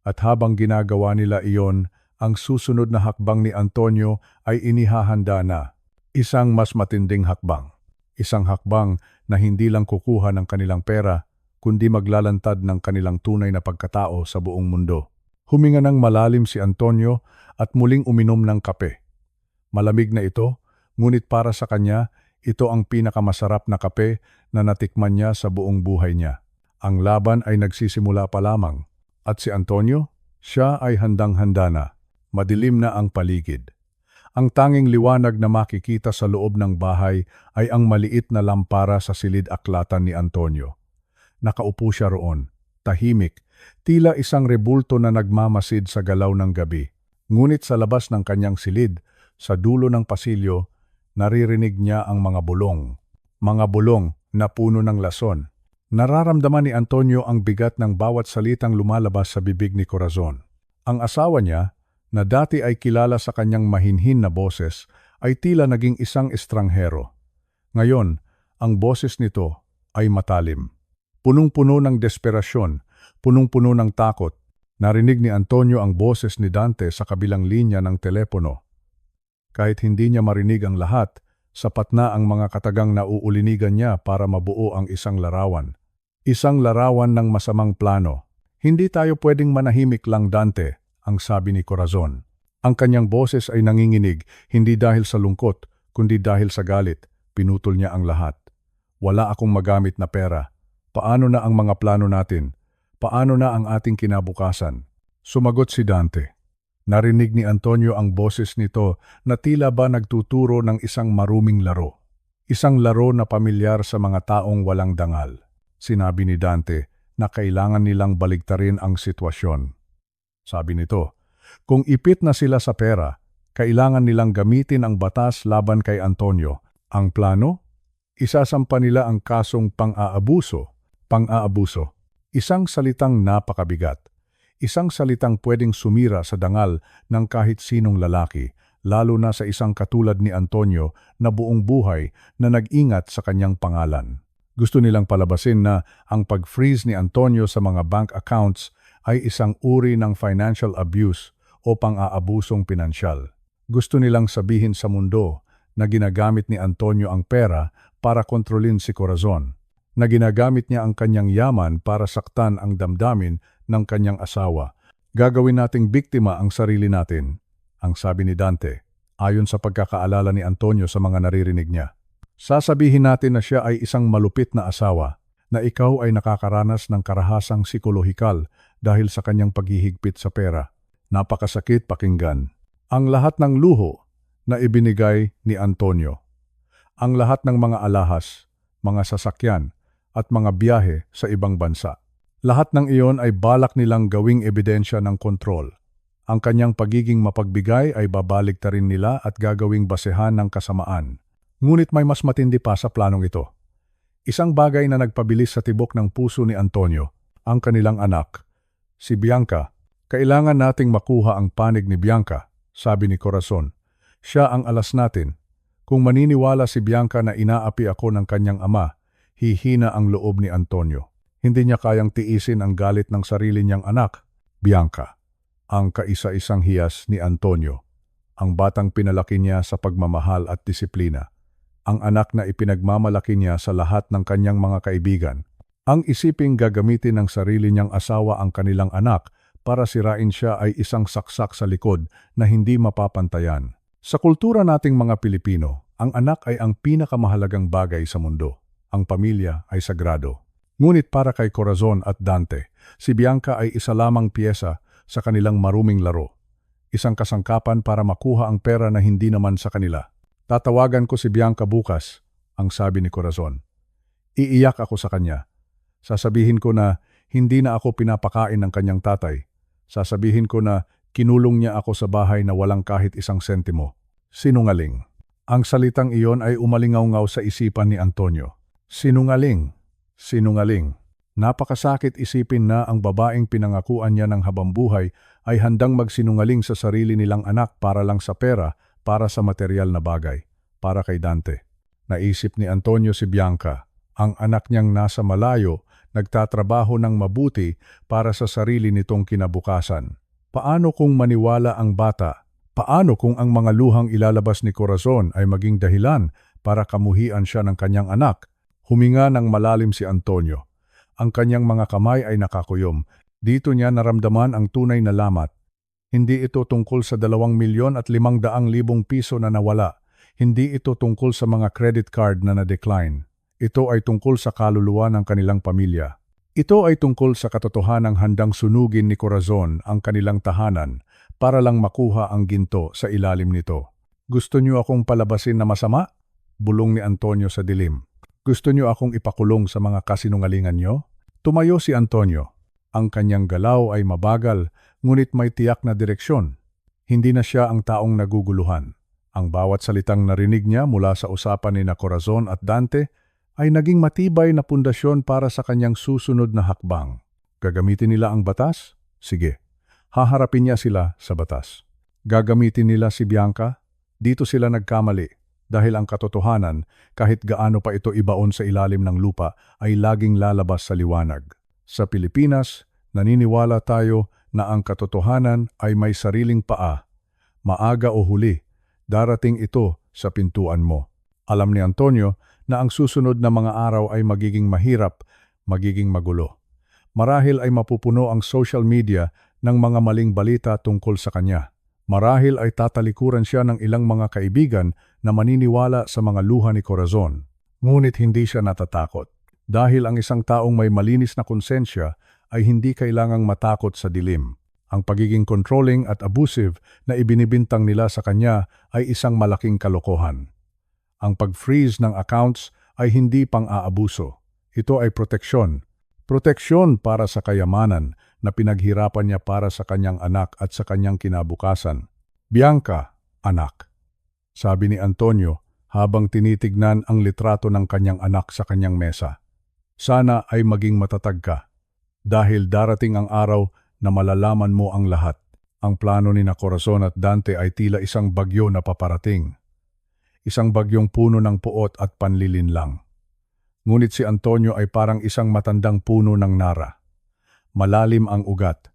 At habang ginagawa nila iyon, ang susunod na hakbang ni Antonio ay inihahanda na. Isang mas matinding hakbang. Isang hakbang na hindi lang kukuha ng kanilang pera, kundi maglalantad ng kanilang tunay na pagkatao sa buong mundo. Huminga ng malalim si Antonio at muling uminom ng kape. Malamig na ito, ngunit para sa kanya, ito ang pinakamasarap na kape na natikman niya sa buong buhay niya. Ang laban ay nagsisimula pa lamang. At si Antonio, siya ay handang-handa na. Madilim na ang paligid. Ang tanging liwanag na makikita sa loob ng bahay ay ang maliit na lampara sa silid-aklatan ni Antonio. Nakaupo siya roon, tahimik, tila isang rebulto na nagmamasid sa galaw ng gabi. Ngunit sa labas ng kanyang silid, sa dulo ng pasilyo, naririnig niya ang mga bulong. Mga bulong na puno ng lason. Nararamdaman ni Antonio ang bigat ng bawat salitang lumalabas sa bibig ni Corazon. Ang asawa niya, na dati ay kilala sa kanyang mahinhin na boses, ay tila naging isang estranghero. Ngayon, ang boses nito ay matalim. Punong-puno ng desperasyon, punong-puno ng takot. Narinig ni Antonio ang boses ni Dante sa kabilang linya ng telepono. Kahit hindi niya marinig ang lahat, sapat na ang mga katagang nauulinigan niya para mabuo ang isang larawan. Isang larawan ng masamang plano. Hindi tayo pwedeng manahimik lang, Dante, ang sabi ni Corazon. Ang kanyang boses ay nanginginig, hindi dahil sa lungkot, kundi dahil sa galit. Pinutol niya ang lahat. Wala akong magamit na pera. Paano na ang mga plano natin? Paano na ang ating kinabukasan? Sumagot si Dante. Narinig ni Antonio ang boses nito na tila ba nagtuturo ng isang maruming laro. Isang laro na pamilyar sa mga taong walang dangal. Sinabi ni Dante na kailangan nilang baligtarin ang sitwasyon. Sabi nito, kung ipit na sila sa pera, kailangan nilang gamitin ang batas laban kay Antonio. Ang plano? Isasampa nila ang kasong pang-aabuso. Pang-aabuso. Isang salitang napakabigat. Isang salitang pwedeng sumira sa dangal ng kahit sinong lalaki, lalo na sa isang katulad ni Antonio na buong buhay na nag-ingat sa kanyang pangalan. Gusto nilang palabasin na ang pag-freeze ni Antonio sa mga bank accounts ay isang uri ng financial abuse o pang-aabusong pinansyal. Gusto nilang sabihin sa mundo na ginagamit ni Antonio ang pera para kontrolin si Corazon, na ginagamit niya ang kanyang yaman para saktan ang damdamin ng kanyang asawa. Gagawin nating biktima ang sarili natin, ang sabi ni Dante, ayon sa pagkakaalala ni Antonio sa mga naririnig niya. Sasabihin natin na siya ay isang malupit na asawa, na ikaw ay nakakaranas ng karahasang psikolohikal dahil sa kanyang paghihigpit sa pera. Napakasakit pakinggan. Ang lahat ng luho na ibinigay ni Antonio. Ang lahat ng mga alahas, mga sasakyan, at mga biyahe sa ibang bansa. Lahat ng iyon ay balak nilang gawing ebidensya ng kontrol. Ang kanyang pagiging mapagbigay ay babaligtarin nila at gagawing basehan ng kasamaan. Ngunit may mas matindi pa sa planong ito. Isang bagay na nagpabilis sa tibok ng puso ni Antonio, ang kanilang anak, si Bianca. Kailangan nating makuha ang panig ni Bianca, sabi ni Corazon. Siya ang alas natin. Kung maniniwala si Bianca na inaapi ako ng kanyang ama, hihina ang loob ni Antonio. Hindi niya kayang tiisin ang galit ng sarili niyang anak, Bianca, ang kaisa-isang hiyas ni Antonio, ang batang pinalaki niya sa pagmamahal at disiplina, ang anak na ipinagmamalaki niya sa lahat ng kanyang mga kaibigan. Ang isiping gagamitin ng sarili niyang asawa ang kanilang anak para sirain siya ay isang saksak sa likod na hindi mapapantayan. Sa kultura nating mga Pilipino, ang anak ay ang pinakamahalagang bagay sa mundo. Ang pamilya ay sagrado. Ngunit para kay Corazon at Dante, si Bianca ay isa lamang piyesa sa kanilang maruming laro. Isang kasangkapan para makuha ang pera na hindi naman sa kanila. Tatawagan ko si Bianca bukas, ang sabi ni Corazon. Iiyak ako sa kanya. Sasabihin ko na hindi na ako pinapakain ng kanyang tatay. Sasabihin ko na kinulong niya ako sa bahay na walang kahit isang sentimo. Sinungaling. Ang salitang iyon ay umalingaw-ngaw sa isipan ni Antonio. Sinungaling. Sinungaling. Napakasakit isipin na ang babaeng pinangakuan niya ng habambuhay ay handang magsinungaling sa sarili nilang anak para lang sa pera, para sa material na bagay, para kay Dante. Naisip ni Antonio si Bianca, ang anak niyang nasa malayo, nagtatrabaho ng mabuti para sa sarili nitong kinabukasan. Paano kung maniwala ang bata? Paano kung ang mga luhang ilalabas ni Corazon ay maging dahilan para kamuhian siya ng kanyang anak? Huminga ng malalim si Antonio. Ang kanyang mga kamay ay nakakuyom. Dito niya naramdaman ang tunay na lamat. Hindi ito tungkol sa 2,500,000 piso na nawala. Hindi ito tungkol sa mga credit card na na-decline. Ito ay tungkol sa kaluluwa ng kanilang pamilya. Ito ay tungkol sa katotohanang handang sunugin ni Corazon ang kanilang tahanan para lang makuha ang ginto sa ilalim nito. Gusto niyo akong palabasin na masama? Bulong ni Antonio sa dilim. Gusto niyo akong ipakulong sa mga kasinungalingan niyo? Tumayo si Antonio. Ang kanyang galaw ay mabagal, ngunit may tiyak na direksyon. Hindi na siya ang taong naguguluhan. Ang bawat salitang narinig niya mula sa usapan ni Corazon at Dante ay naging matibay na pundasyon para sa kanyang susunod na hakbang. Gagamitin nila ang batas? Sige. Haharapin niya sila sa batas. Gagamitin nila si Bianca? Dito sila nagkamali. Dahil ang katotohanan, kahit gaano pa ito ibaon sa ilalim ng lupa, ay laging lalabas sa liwanag. Sa Pilipinas, naniniwala tayo na ang katotohanan ay may sariling paa. Maaga o huli, darating ito sa pintuan mo. Alam ni Antonio na ang susunod na mga araw ay magiging mahirap, magiging magulo. Marahil ay mapupuno ang social media ng mga maling balita tungkol sa kanya. Marahil ay tatalikuran siya ng ilang mga kaibigan na maniniwala sa mga luha ni Corazon. Ngunit hindi siya natatakot. Dahil ang isang taong may malinis na konsensya ay hindi kailangang matakot sa dilim. Ang pagiging controlling at abusive na ibinibintang nila sa kanya ay isang malaking kalokohan. Ang pag-freeze ng accounts ay hindi pang-aabuso. Ito ay proteksyon. Proteksyon para sa kayamanan na pinaghirapan niya para sa kanyang anak at sa kanyang kinabukasan. Bianca, anak. Sabi ni Antonio habang tinitignan ang litrato ng kanyang anak sa kanyang mesa. Sana ay maging matatag ka. Dahil darating ang araw na malalaman mo ang lahat. Ang plano ni Corazon at Dante ay tila isang bagyo na paparating. Isang bagyong puno ng puot at panlilinlang. Ngunit si Antonio ay parang isang matandang puno ng nara. Malalim ang ugat.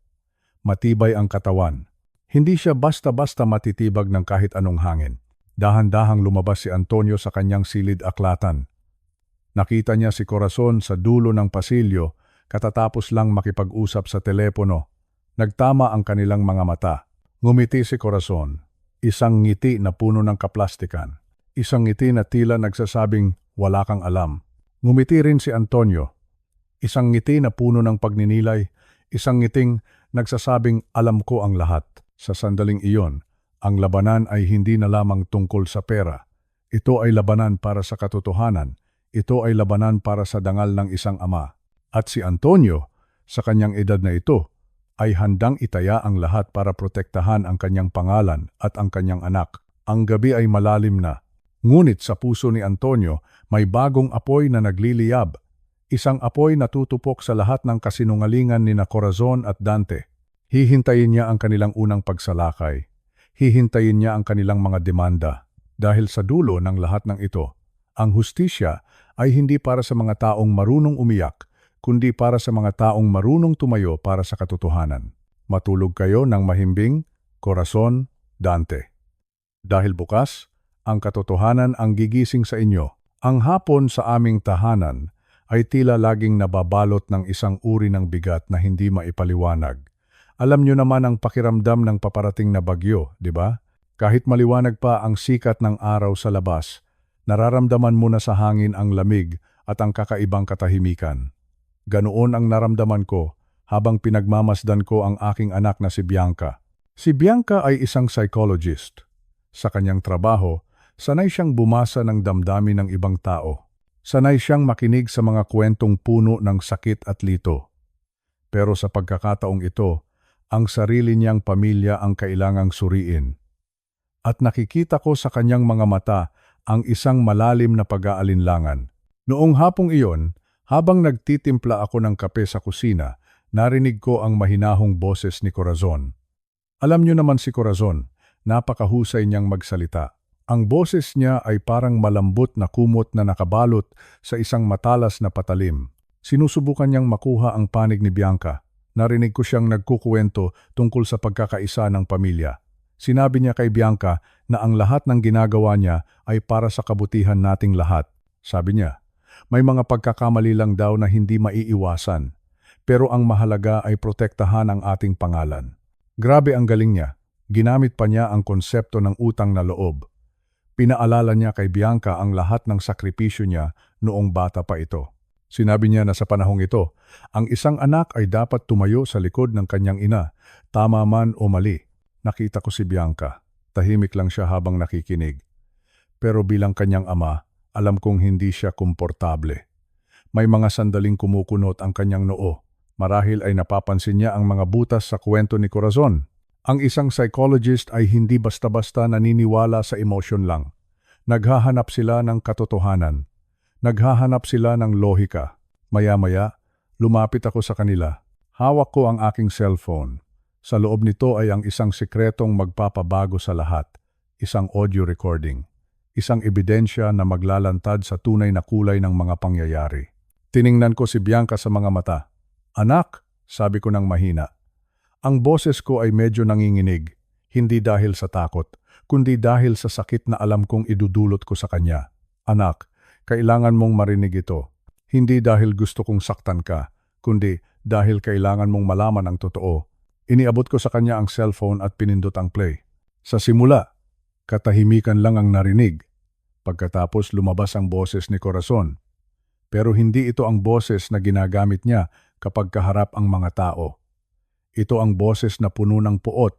Matibay ang katawan. Hindi siya basta-basta matitibag ng kahit anong hangin. Dahan-dahang lumabas si Antonio sa kanyang silid-aklatan. Nakita niya si Corazon sa dulo ng pasilyo katatapos lang makipag-usap sa telepono. Nagtama ang kanilang mga mata. Ngumiti si Corazon. Isang ngiti na puno ng kaplastikan. Isang ngiti na tila nagsasabing wala kang alam. Ngumiti rin si Antonio. Isang ngiti na puno ng pagninilay, isang ngiting nagsasabing alam ko ang lahat. Sa sandaling iyon, ang labanan ay hindi na lamang tungkol sa pera. Ito ay labanan para sa katotohanan. Ito ay labanan para sa dangal ng isang ama. At si Antonio, sa kanyang edad na ito, ay handang itaya ang lahat para protektahan ang kanyang pangalan at ang kanyang anak. Ang gabi ay malalim na. Ngunit sa puso ni Antonio, may bagong apoy na nagliliyab. Isang apoy na tutupok sa lahat ng kasinungalingan ni Corazon at Dante. Hihintayin niya ang kanilang unang pagsalakay. Hihintayin niya ang kanilang mga demanda. Dahil sa dulo ng lahat ng ito, ang hustisya ay hindi para sa mga taong marunong umiyak, kundi para sa mga taong marunong tumayo para sa katotohanan. Matulog kayo ng mahimbing, Corazon, Dante. Dahil bukas, ang katotohanan ang gigising sa inyo. Ang hapon sa aming tahanan ay tila laging nababalot ng isang uri ng bigat na hindi maipaliwanag. Alam nyo naman ang pakiramdam ng paparating na bagyo, di ba? Kahit maliwanag pa ang sikat ng araw sa labas, nararamdaman mo na sa hangin ang lamig at ang kakaibang katahimikan. Ganoon ang naramdaman ko habang pinagmamasdan ko ang aking anak na si Bianca. Si Bianca ay isang psychologist. Sa kanyang trabaho, sanay siyang bumasa ng damdamin ng ibang tao. Sanay siyang makinig sa mga kwentong puno ng sakit at lito. Pero sa pagkakataong ito, ang sarili niyang pamilya ang kailangang suriin. At nakikita ko sa kanyang mga mata ang isang malalim na pag-aalinlangan. Noong hapong iyon, habang nagtitimpla ako ng kape sa kusina, narinig ko ang mahinahong boses ni Corazon. Alam niyo naman si Corazon, napakahusay niyang magsalita. Ang boses niya ay parang malambot na kumot na nakabalot sa isang matalas na patalim. Sinusubukan niyang makuha ang panig ni Bianca. Narinig ko siyang nagkukuwento tungkol sa pagkakaisa ng pamilya. Sinabi niya kay Bianca na ang lahat ng ginagawa niya ay para sa kabutihan nating lahat. Sabi niya, may mga pagkakamali lang daw na hindi maiiwasan. Pero ang mahalaga ay protektahan ang ating pangalan. Grabe ang galing niya. Ginamit pa niya ang konsepto ng utang na loob. Pinaalala niya kay Bianca ang lahat ng sakripisyo niya noong bata pa ito. Sinabi niya na sa panahong ito, ang isang anak ay dapat tumayo sa likod ng kanyang ina, tama man o mali. Nakita ko si Bianca. Tahimik lang siya habang nakikinig. Pero bilang kanyang ama, alam kong hindi siya komportable. May mga sandaling kumukunot ang kanyang noo. Marahil ay napapansin niya ang mga butas sa kwento ni Corazon. Ang isang psychologist ay hindi basta-basta naniniwala sa emosyon lang. Naghahanap sila ng katotohanan. Naghahanap sila ng lohika. Maya-maya, lumapit ako sa kanila. Hawak ko ang aking cellphone. Sa loob nito ay ang isang sikretong magpapabago sa lahat. Isang audio recording. Isang ebidensya na maglalantad sa tunay na kulay ng mga pangyayari. Tiningnan ko si Bianca sa mga mata. Anak, sabi ko ng mahina. Ang boses ko ay medyo nanginginig. Hindi dahil sa takot, kundi dahil sa sakit na alam kong idudulot ko sa kanya. Anak, kailangan mong marinig ito. Hindi dahil gusto kong saktan ka, kundi dahil kailangan mong malaman ang totoo. Iniabot ko sa kanya ang cellphone at pinindot ang play. Sa simula, katahimikan lang ang narinig. Pagkatapos lumabas ang boses ni Corazon. Pero hindi ito ang boses na ginagamit niya kapag kaharap ang mga tao. Ito ang boses na puno ng puot,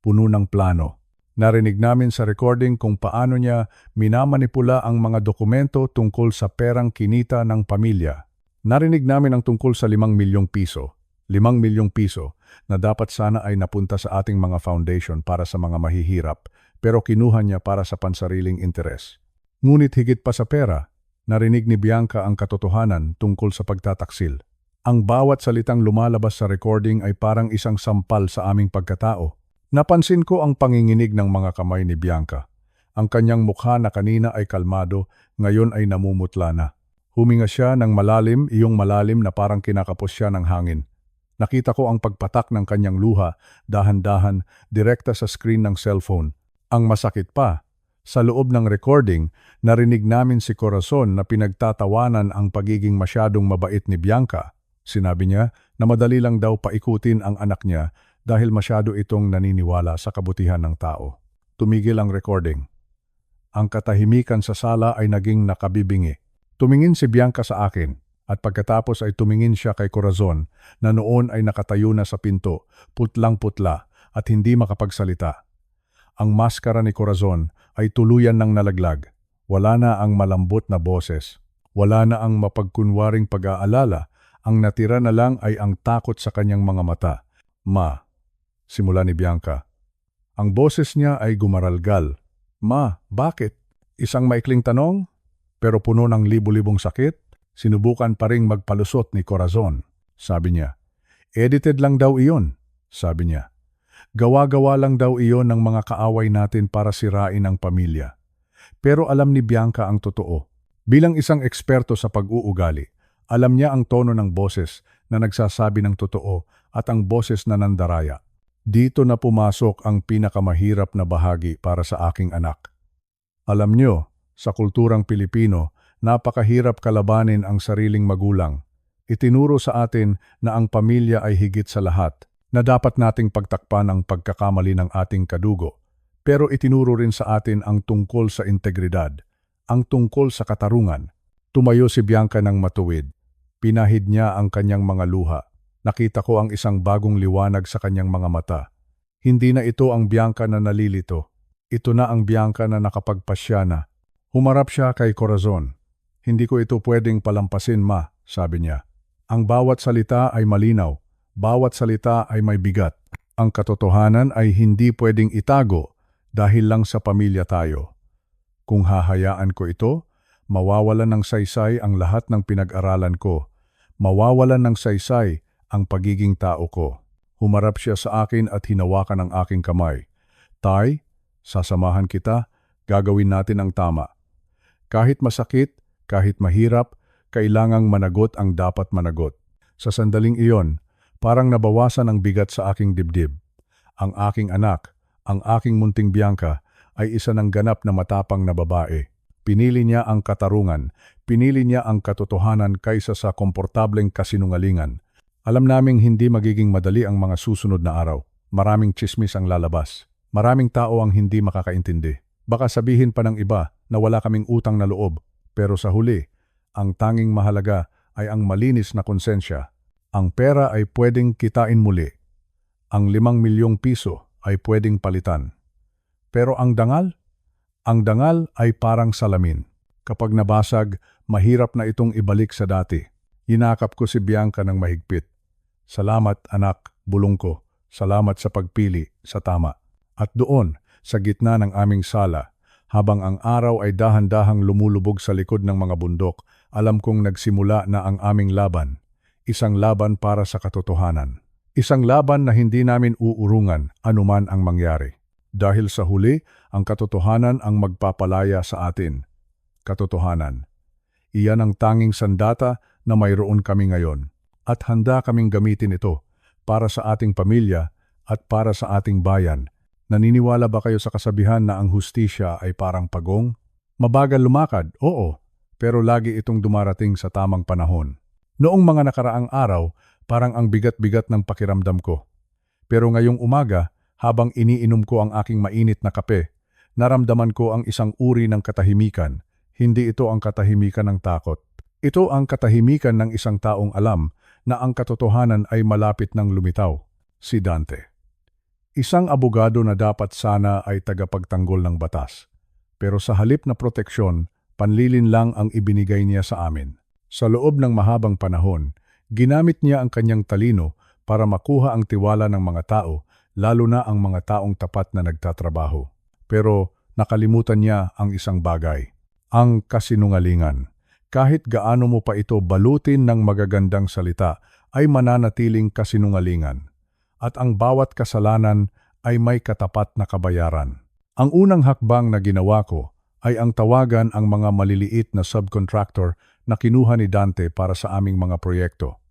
puno ng plano. Narinig namin sa recording kung paano niya minamanipula ang mga dokumento tungkol sa perang kinita ng pamilya. Narinig namin ang tungkol sa 5 milyong piso. 5 milyong piso na dapat sana ay napunta sa ating mga foundation para sa mga mahihirap, pero kinuha niya para sa pansariling interes. Ngunit higit pa sa pera, narinig ni Bianca ang katotohanan tungkol sa pagtataksil. Ang bawat salitang lumalabas sa recording ay parang isang sampal sa aming pagkatao. Napansin ko ang panginginig ng mga kamay ni Bianca. Ang kanyang mukha na kanina ay kalmado, ngayon ay namumutla na. Huminga siya ng malalim, iyong malalim na parang kinakapos siya ng hangin. Nakita ko ang pagpatak ng kanyang luha, dahan-dahan, direkta sa screen ng cellphone. Ang masakit pa, sa loob ng recording, narinig namin si Corazon na pinagtatawanan ang pagiging masyadong mabait ni Bianca. Sinabi niya na madali lang daw paikutin ang anak niya dahil masyado itong naniniwala sa kabutihan ng tao. Tumigil ang recording. Ang katahimikan sa sala ay naging nakabibingi. Tumingin si Bianca sa akin at pagkatapos ay tumingin siya kay Corazon na noon ay nakatayo na sa pinto, putlang-putla at hindi makapagsalita. Ang maskara ni Corazon ay tuluyan ng nalaglag. Wala na ang malambot na boses. Wala na ang mapagkunwaring pag-aalala. Ang natira na lang ay ang takot sa kanyang mga mata. Ma, simula ni Bianca. Ang boses niya ay gumaralgal. Ma, bakit? Isang maikling tanong, pero puno ng libu-libong sakit. Sinubukan pa ring magpalusot ni Corazon. Sabi niya, edited lang daw iyon. Sabi niya, gawa-gawa lang daw iyon ng mga kaaway natin para sirain ang pamilya. Pero alam ni Bianca ang totoo. Bilang isang eksperto sa pag-uugali, Alam niya ang tono ng boses na nagsasabi ng totoo at ang boses na nandaraya. Dito na pumasok ang pinakamahirap na bahagi para sa aking anak. Alam niyo, sa kulturang Pilipino, napakahirap kalabanin ang sariling magulang. Itinuro sa atin na ang pamilya ay higit sa lahat, na dapat nating pagtakpan ang pagkakamali ng ating kadugo. Pero itinuro rin sa atin ang tungkol sa integridad, ang tungkol sa katarungan. Tumayo si Bianca ng matuwid. Pinahid niya ang kanyang mga luha. Nakita ko ang isang bagong liwanag sa kanyang mga mata. Hindi na ito ang Bianca na nalilito. Ito na ang Bianca na nakapagpasya na. Humarap siya kay Corazon. Hindi ko ito pwedeng palampasin, ma, sabi niya. Ang bawat salita ay malinaw. Bawat salita ay may bigat. Ang katotohanan ay hindi pwedeng itago dahil lang sa pamilya tayo. Kung hahayaan ko ito, mawawalan ng saysay ang lahat ng pinag-aralan ko. Mawawalan ng saysay ang pagiging tao ko. Humarap siya sa akin at hinawakan ang aking kamay. Tay, sasamahan kita, gagawin natin ang tama. Kahit masakit, kahit mahirap, kailangang managot ang dapat managot. Sa sandaling iyon, parang nabawasan ang bigat sa aking dibdib. Ang aking anak, ang aking munting Bianca, ay isa ng ganap na matapang na babae. Pinili niya ang katarungan, pinili niya ang katotohanan kaysa sa komportableng kasinungalingan. Alam naming hindi magiging madali ang mga susunod na araw. Maraming tsismis ang lalabas. Maraming tao ang hindi makakaintindi. Baka sabihin pa ng iba na wala kaming utang na loob. Pero sa huli, ang tanging mahalaga ay ang malinis na konsensya. Ang pera ay pwedeng kitain muli. Ang 5 milyong piso ay pwedeng palitan. Pero ang dangal? Ang dangal ay parang salamin. Kapag nabasag, mahirap na itong ibalik sa dati. Hinakap ko si Bianca ng mahigpit. Salamat anak, bulong ko. Salamat sa pagpili, sa tama. At doon, sa gitna ng aming sala, habang ang araw ay dahan-dahang lumulubog sa likod ng mga bundok, alam kong nagsimula na ang aming laban. Isang laban para sa katotohanan. Isang laban na hindi namin uurungan anuman ang mangyari. Dahil sa huli, ang katotohanan ang magpapalaya sa atin. Katotohanan. Iyan ang tanging sandata na mayroon kami ngayon. At handa kaming gamitin ito para sa ating pamilya at para sa ating bayan. Naniniwala ba kayo sa kasabihan na ang hustisya ay parang pagong? Mabagal lumakad, oo, pero lagi itong dumarating sa tamang panahon. Noong mga nakaraang araw, parang ang bigat-bigat ng pakiramdam ko. Pero ngayong umaga, habang iniinom ko ang aking mainit na kape, naramdaman ko ang isang uri ng katahimikan. Hindi ito ang katahimikan ng takot. Ito ang katahimikan ng isang taong alam na ang katotohanan ay malapit ng lumitaw. Si Dante. Isang abogado na dapat sana ay tagapagtanggol ng batas. Pero sa halip na proteksyon, panlilin lang ang ibinigay niya sa amin. Sa loob ng mahabang panahon, ginamit niya ang kanyang talino para makuha ang tiwala ng mga tao, lalo na ang mga taong tapat na nagtatrabaho. Pero nakalimutan niya ang isang bagay, ang kasinungalingan. Kahit gaano mo pa ito balutin ng magagandang salita, ay mananatiling kasinungalingan. At ang bawat kasalanan ay may katapat na kabayaran. Ang unang hakbang na ginawa ko ay ang tawagan ang mga maliliit na subcontractor na kinuha ni Dante para sa aming mga proyekto.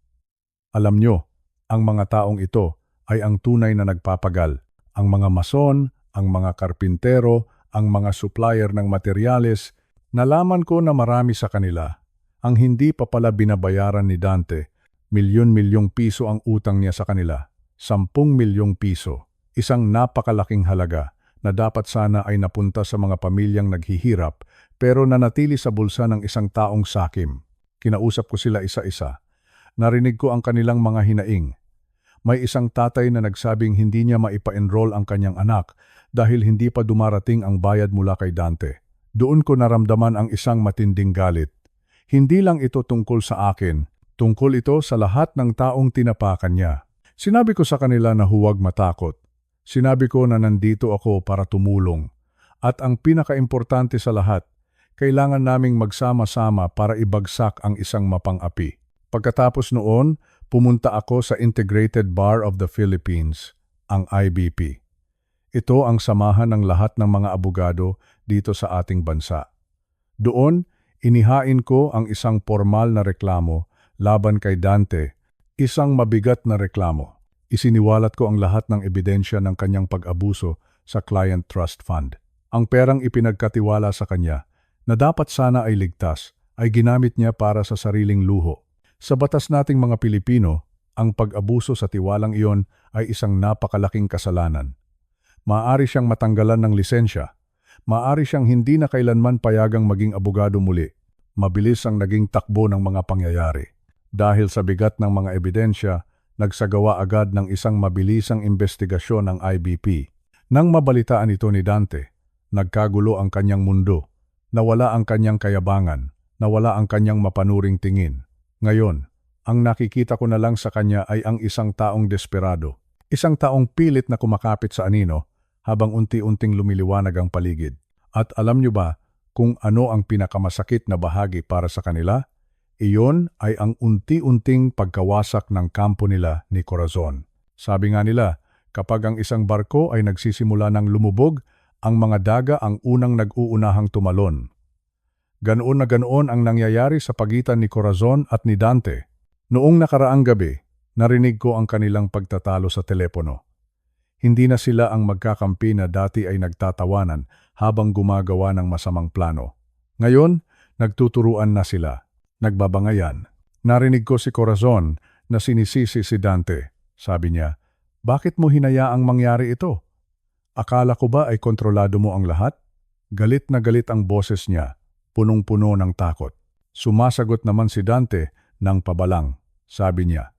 Alam nyo, ang mga taong ito ay ang tunay na nagpapagal. Ang mga mason, ang mga karpintero, ang mga supplier ng materyales. Nalaman ko na marami sa kanila ang hindi pa pala binabayaran ni Dante. Milyon-milyong piso ang utang niya sa kanila. 10 milyong piso. Isang napakalaking halaga na dapat sana ay napunta sa mga pamilyang naghihirap pero nanatili sa bulsa ng isang taong sakim. Kinausap ko sila isa-isa. Narinig ko ang kanilang mga hinaing. May isang tatay na nagsabing hindi niya maipa-enroll ang kanyang anak dahil hindi pa dumarating ang bayad mula kay Dante. Doon ko naramdaman ang isang matinding galit. Hindi lang ito tungkol sa akin, tungkol ito sa lahat ng taong tinapakan niya. Sinabi ko sa kanila na huwag matakot. Sinabi ko na nandito ako para tumulong. At ang pinakaimportante sa lahat, kailangan naming magsama-sama para ibagsak ang isang mapang-api. Pagkatapos noon, pumunta ako sa Integrated Bar of the Philippines, ang IBP. Ito ang samahan ng lahat ng mga abogado dito sa ating bansa. Doon, inihain ko ang isang formal na reklamo laban kay Dante, isang mabigat na reklamo. Isiniwalat ko ang lahat ng ebidensya ng kanyang pag-abuso sa Client Trust Fund. Ang perang ipinagkatiwala sa kanya na dapat sana ay ligtas ay ginamit niya para sa sariling luho. Sa batas nating mga Pilipino, ang pag-abuso sa tiwalang iyon ay isang napakalaking kasalanan. Maaari siyang matanggalan ng lisensya. Maaari siyang hindi na kailanman payagang maging abogado muli. Mabilis ang naging takbo ng mga pangyayari. Dahil sa bigat ng mga ebidensya, nagsagawa agad ng isang mabilisang investigasyon ng IBP. Nang mabalitaan ito ni Dante, nagkagulo ang kanyang mundo. Nawala ang kanyang kayabangan. Nawala ang kanyang mapanuring tingin. Ngayon, ang nakikita ko na lang sa kanya ay ang isang taong desperado. Isang taong pilit na kumakapit sa anino habang unti-unting lumiliwanag ang paligid. At alam niyo ba kung ano ang pinakamasakit na bahagi para sa kanila? Iyon ay ang unti-unting pagkawasak ng kampo nila ni Corazon. Sabi nga nila, kapag ang isang barko ay nagsisimula ng lumubog, ang mga daga ang unang nag-uunahang tumalon. Ganoon na ganoon ang nangyayari sa pagitan ni Corazon at ni Dante. Noong nakaraang gabi, narinig ko ang kanilang pagtatalo sa telepono. Hindi na sila ang magkakampi na dati ay nagtatawanan habang gumagawa ng masamang plano. Ngayon, nagtuturuan na sila, nagbabangayan. Narinig ko si Corazon na sinisisi si Dante. Sabi niya, "Bakit mo hinayaang mangyari ito? Akala ko ba ay kontrolado mo ang lahat?" Galit na galit ang boses niya, punong-puno ng takot. Sumasagot naman si Dante ng pabalang. Sabi niya,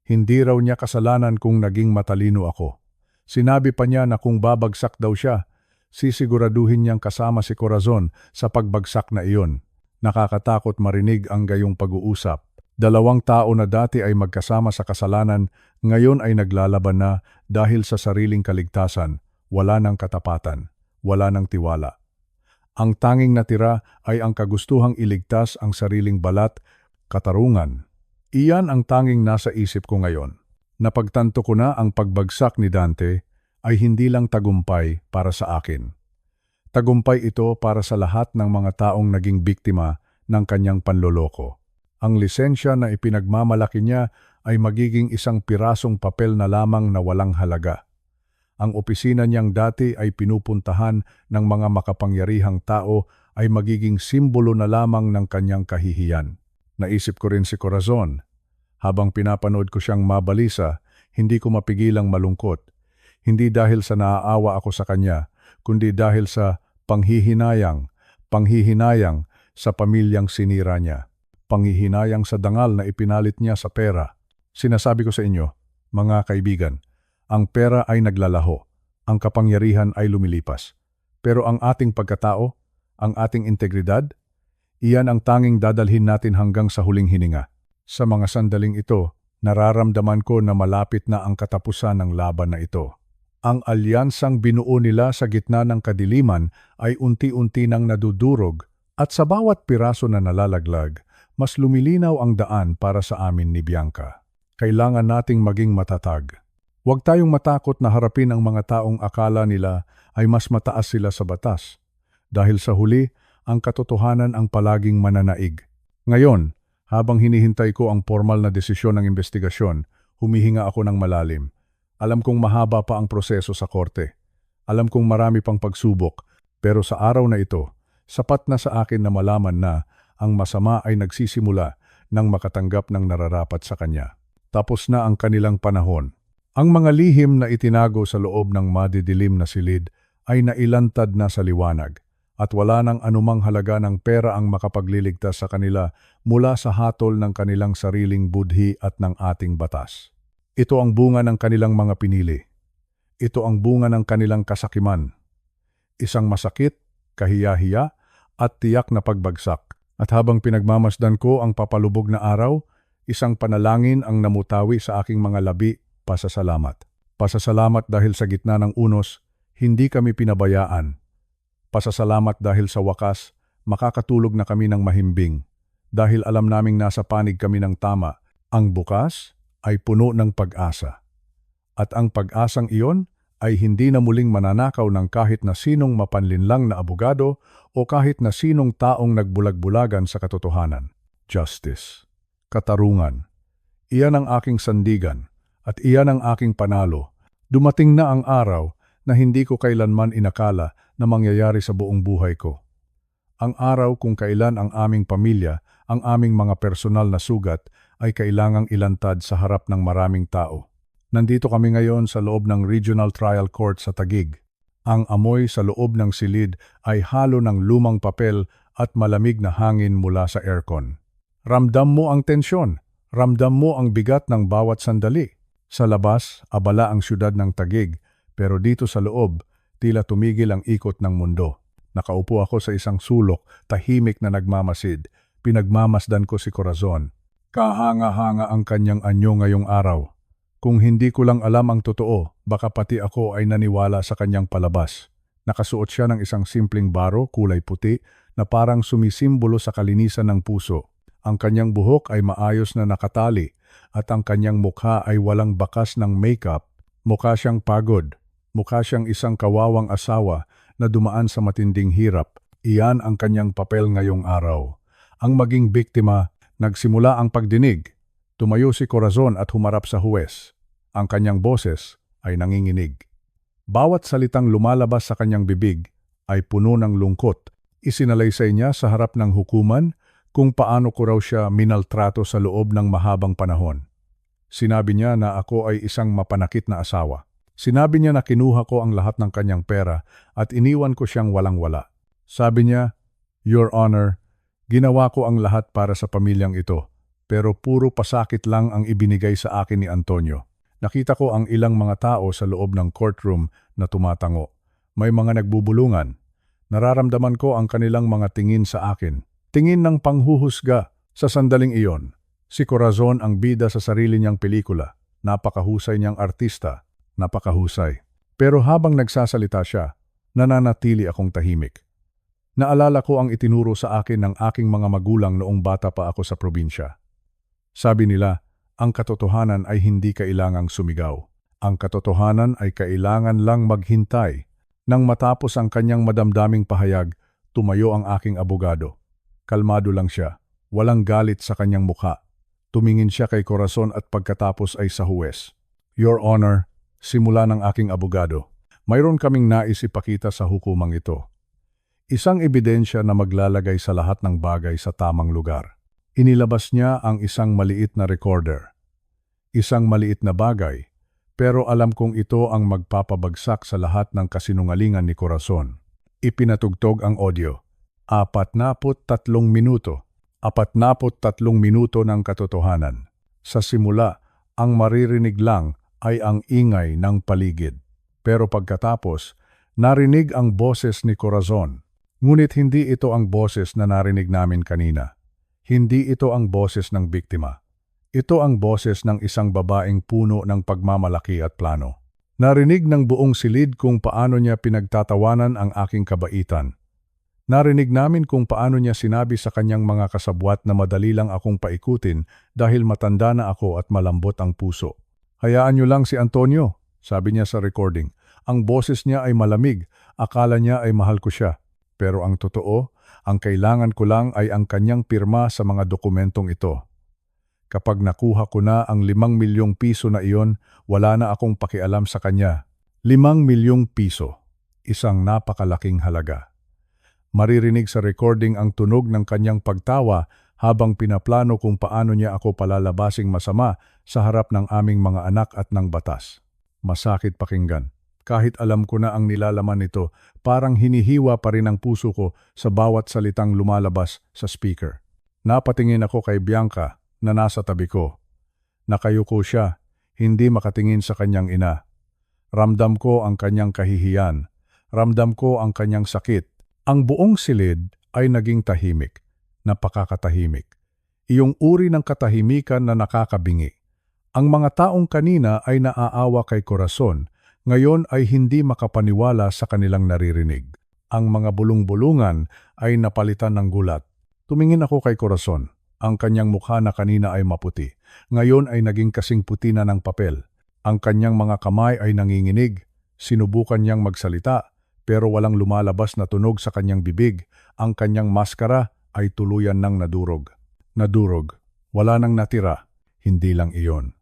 hindi raw niya kasalanan kung naging matalino ako. Sinabi pa niya na kung babagsak daw siya, sisiguraduhin niyang kasama si Corazon sa pagbagsak na iyon. Nakakatakot marinig ang gayong pag-uusap. Dalawang tao na dati ay magkasama sa kasalanan, ngayon ay naglalaban na dahil sa sariling kaligtasan, wala ng katapatan, wala ng tiwala. Ang tanging natira ay ang kagustuhang iligtas ang sariling balat, katarungan. Iyan ang tanging nasa isip ko ngayon. Napagtanto ko na ang pagbagsak ni Dante ay hindi lang tagumpay para sa akin. Tagumpay ito para sa lahat ng mga taong naging biktima ng kanyang panloloko. Ang lisensya na ipinagmamalaki niya ay magiging isang pirasong papel na lamang na walang halaga. Ang opisina niyang dati ay pinupuntahan ng mga makapangyarihang tao ay magiging simbolo na lamang ng kanyang kahihiyan. Naisip ko rin si Corazon. Habang pinapanood ko siyang mabalisa, hindi ko mapigilang malungkot. Hindi dahil sa naaawa ako sa kanya, kundi dahil sa panghihinayang sa pamilyang sinira niya. Panghihinayang sa dangal na ipinalit niya sa pera. Sinasabi ko sa inyo, mga kaibigan, ang pera ay naglalaho, ang kapangyarihan ay lumilipas. Pero ang ating pagkatao, ang ating integridad, iyan ang tanging dadalhin natin hanggang sa huling hininga. Sa mga sandaling ito, nararamdaman ko na malapit na ang katapusan ng laban na ito. Ang alyansang binuo nila sa gitna ng kadiliman ay unti-unti nang nadudurog at sa bawat piraso na nalalaglag, mas lumilinaw ang daan para sa amin ni Bianca. Kailangan nating maging matatag. Huwag tayong matakot na harapin ang mga taong akala nila ay mas mataas sila sa batas. Dahil sa huli, ang katotohanan ang palaging mananaig. Ngayon, habang hinihintay ko ang formal na desisyon ng investigasyon, humihinga ako ng malalim. Alam kong mahaba pa ang proseso sa korte. Alam kong marami pang pagsubok, pero sa araw na ito, sapat na sa akin na malaman na ang masama ay nagsisimula nang makatanggap ng nararapat sa kanya. Tapos na ang kanilang panahon. Ang mga lihim na itinago sa loob ng madidilim na silid ay nailantad na sa liwanag. At wala nang anumang halaga ng pera ang makapagliligtas sa kanila mula sa hatol ng kanilang sariling budhi at ng ating batas. Ito ang bunga ng kanilang mga pinili. Ito ang bunga ng kanilang kasakiman. Isang masakit, kahiya-hiya, at tiyak na pagbagsak. At habang pinagmamasdan ko ang papalubog na araw, isang panalangin ang namutawi sa aking mga labi, pasasalamat. Pasasalamat dahil sa gitna ng unos, hindi kami pinabayaan. Pasasalamat dahil sa wakas, makakatulog na kami ng mahimbing. Dahil alam naming nasa panig kami ng tama, ang bukas ay puno ng pag-asa. At ang pag-asang iyon ay hindi na muling mananakaw ng kahit na sinong mapanlinlang na abogado o kahit na sinong taong nagbulag-bulagan sa katotohanan. Justice. katarungan. Iyan ang aking sandigan, at iyan ang aking panalo. Dumating na ang araw na hindi ko kailanman inakala na mangyayari sa buong buhay ko. Ang araw kung kailan ang aming pamilya, ang aming mga personal na sugat ay kailangang ilantad sa harap ng maraming tao. Nandito kami ngayon sa loob ng Regional Trial Court sa Taguig. Ang amoy sa loob ng silid ay halo ng lumang papel at malamig na hangin mula sa aircon. Ramdam mo ang tensyon, ramdam mo ang bigat ng bawat sandali. Sa labas, abala ang syudad ng Taguig, pero dito sa loob, tila tumigil ang ikot ng mundo. Nakaupo ako sa isang sulok, tahimik na nagmamasid. Pinagmamasdan ko si Corazon. Kahanga-hanga ang kanyang anyo ngayong araw. Kung hindi ko lang alam ang totoo, baka pati ako ay naniwala sa kanyang palabas. Nakasuot siya ng isang simpleng baro, kulay puti, na parang sumisimbolo sa kalinisan ng puso. Ang kanyang buhok ay maayos na nakatali, at ang kanyang mukha ay walang bakas ng makeup. Mukha siyang pagod. Mukha siyang isang kawawang asawa na dumaan sa matinding hirap. Iyan ang kanyang papel ngayong araw. Ang maging biktima, nagsimula ang pagdinig. Tumayo si Corazon at humarap sa huwes. Ang kanyang boses ay nanginginig. Bawat salitang lumalabas sa kanyang bibig ay puno ng lungkot. Isinalaysay niya sa harap ng hukuman kung paano ko raw siya minaltrato sa loob ng mahabang panahon. Sinabi niya na ako ay isang mapanakit na asawa. Sinabi niya na kinuha ko ang lahat ng kanyang pera at iniwan ko siyang walang-wala. Sabi niya, "Your Honor, ginawa ko ang lahat para sa pamilyang ito, pero puro pasakit lang ang ibinigay sa akin ni Antonio." Nakita ko ang ilang mga tao sa loob ng courtroom na tumatango. May mga nagbubulungan. Nararamdaman ko ang kanilang mga tingin sa akin. Tingin ng panghuhusga. Sa sandaling iyon, si Corazon ang bida sa sarili niyang pelikula. Napakahusay niyang artista. Napakahusay. Pero habang nagsasalita siya, nananatili akong tahimik. Naalala ko ang itinuro sa akin ng aking mga magulang noong bata pa ako sa probinsya. Sabi nila, ang katotohanan ay hindi kailangang sumigaw. Ang katotohanan ay kailangan lang maghintay. Nang matapos ang kanyang madamdaming pahayag, tumayo ang aking abogado. Kalmado lang siya, walang galit sa kanyang mukha. Tumingin siya kay Corazon at pagkatapos ay sa huwes. "Your Honor," simula ng aking abogado, "mayroon kaming nais ipakita sa hukumang ito. Isang ebidensya na maglalagay sa lahat ng bagay sa tamang lugar." Inilabas niya ang isang maliit na recorder. Isang maliit na bagay, pero alam kong ito ang magpapabagsak sa lahat ng kasinungalingan ni Corazon. Ipinatugtog ang audio. 43 minuto. 43 minuto ng katotohanan. Sa simula, ang maririnig lang ay ang ingay ng paligid. Pero pagkatapos, narinig ang boses ni Corazon. Ngunit hindi ito ang boses na narinig namin kanina. Hindi ito ang boses ng biktima. Ito ang boses ng isang babaeng puno ng pagmamalaki at plano. Narinig ng buong silid kung paano niya pinagtatawanan ang aking kabaitan. Narinig namin kung paano niya sinabi sa kanyang mga kasabwat na madali lang akong paikutin dahil matanda na ako at malambot ang puso. "Hayaan niyo lang si Antonio," sabi niya sa recording. "Ang boses niya ay malamig, akala niya ay mahal ko siya. Pero ang totoo, ang kailangan ko lang ay ang kanyang pirma sa mga dokumentong ito. Kapag nakuha ko na ang 5 milyong piso na iyon, wala na akong pakialam sa kanya." 5 milyong piso, isang napakalaking halaga. Maririnig sa recording ang tunog ng kanyang pagtawa habang pinaplano kung paano niya ako palalabasing masama sa harap ng aming mga anak at ng batas. Masakit pakinggan. Kahit alam ko na ang nilalaman nito, parang hinihiwa pa rin ang puso ko sa bawat salitang lumalabas sa speaker. Napatingin ako kay Bianca na nasa tabi ko. Nakayuko siya, hindi makatingin sa kanyang ina. Ramdam ko ang kanyang kahihiyan. Ramdam ko ang kanyang sakit. Ang buong silid ay naging tahimik, napakakatahimik. Iyong uri ng katahimikan na nakakabingi. Ang mga taong kanina ay naaawa kay Corazon, ngayon ay hindi makapaniwala sa kanilang naririnig. Ang mga bulong-bulungan ay napalitan ng gulat. Tumingin ako kay Corazon. Ang kanyang mukha na kanina ay maputi. Ngayon ay naging kasing puti na ng papel. Ang kanyang mga kamay ay nanginginig. Sinubukan niyang magsalita, pero walang lumalabas na tunog sa kanyang bibig. Ang kanyang maskara ay tuluyan ng nadurog. Nadurog. Wala nang natira, hindi lang iyon.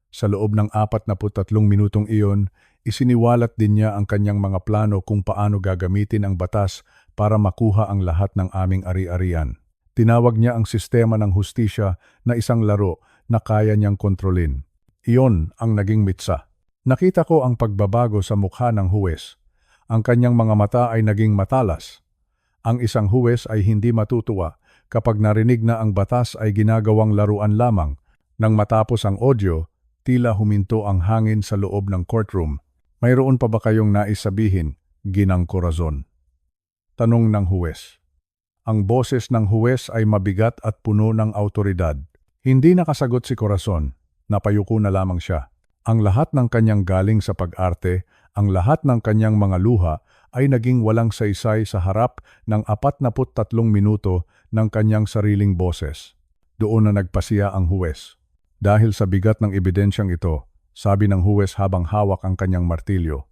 Sa loob ng 43 minutong iyon, isiniwalat din niya ang kanyang mga plano kung paano gagamitin ang batas para makuha ang lahat ng aming ari-arian. Tinawag niya ang sistema ng hustisya na isang laro na kaya niyang kontrolin. Iyon ang naging mitsa. Nakita ko ang pagbabago sa mukha ng huwes. Ang kanyang mga mata ay naging matalas. Ang isang huwes ay hindi matutuwa kapag narinig na ang batas ay ginagawang laruan lamang. Nang matapos ang audio, tila huminto ang hangin sa loob ng courtroom. Mayroon pa ba kayong nais sabihin, Ginang Corazon? Tanong ng huwes. Ang boses ng huwes ay mabigat at puno ng awtoridad. Hindi nakasagot si Corazon. Napayuko na lamang siya. Ang lahat ng kanyang galing sa pag-arte, ang lahat ng kanyang mga luha ay naging walang saysay sa harap ng 43 minuto ng kanyang sariling boses. Doon na nagpasiya ang huwes. Dahil sa bigat ng ebidensyang ito, sabi ng huwes habang hawak ang kanyang martilyo.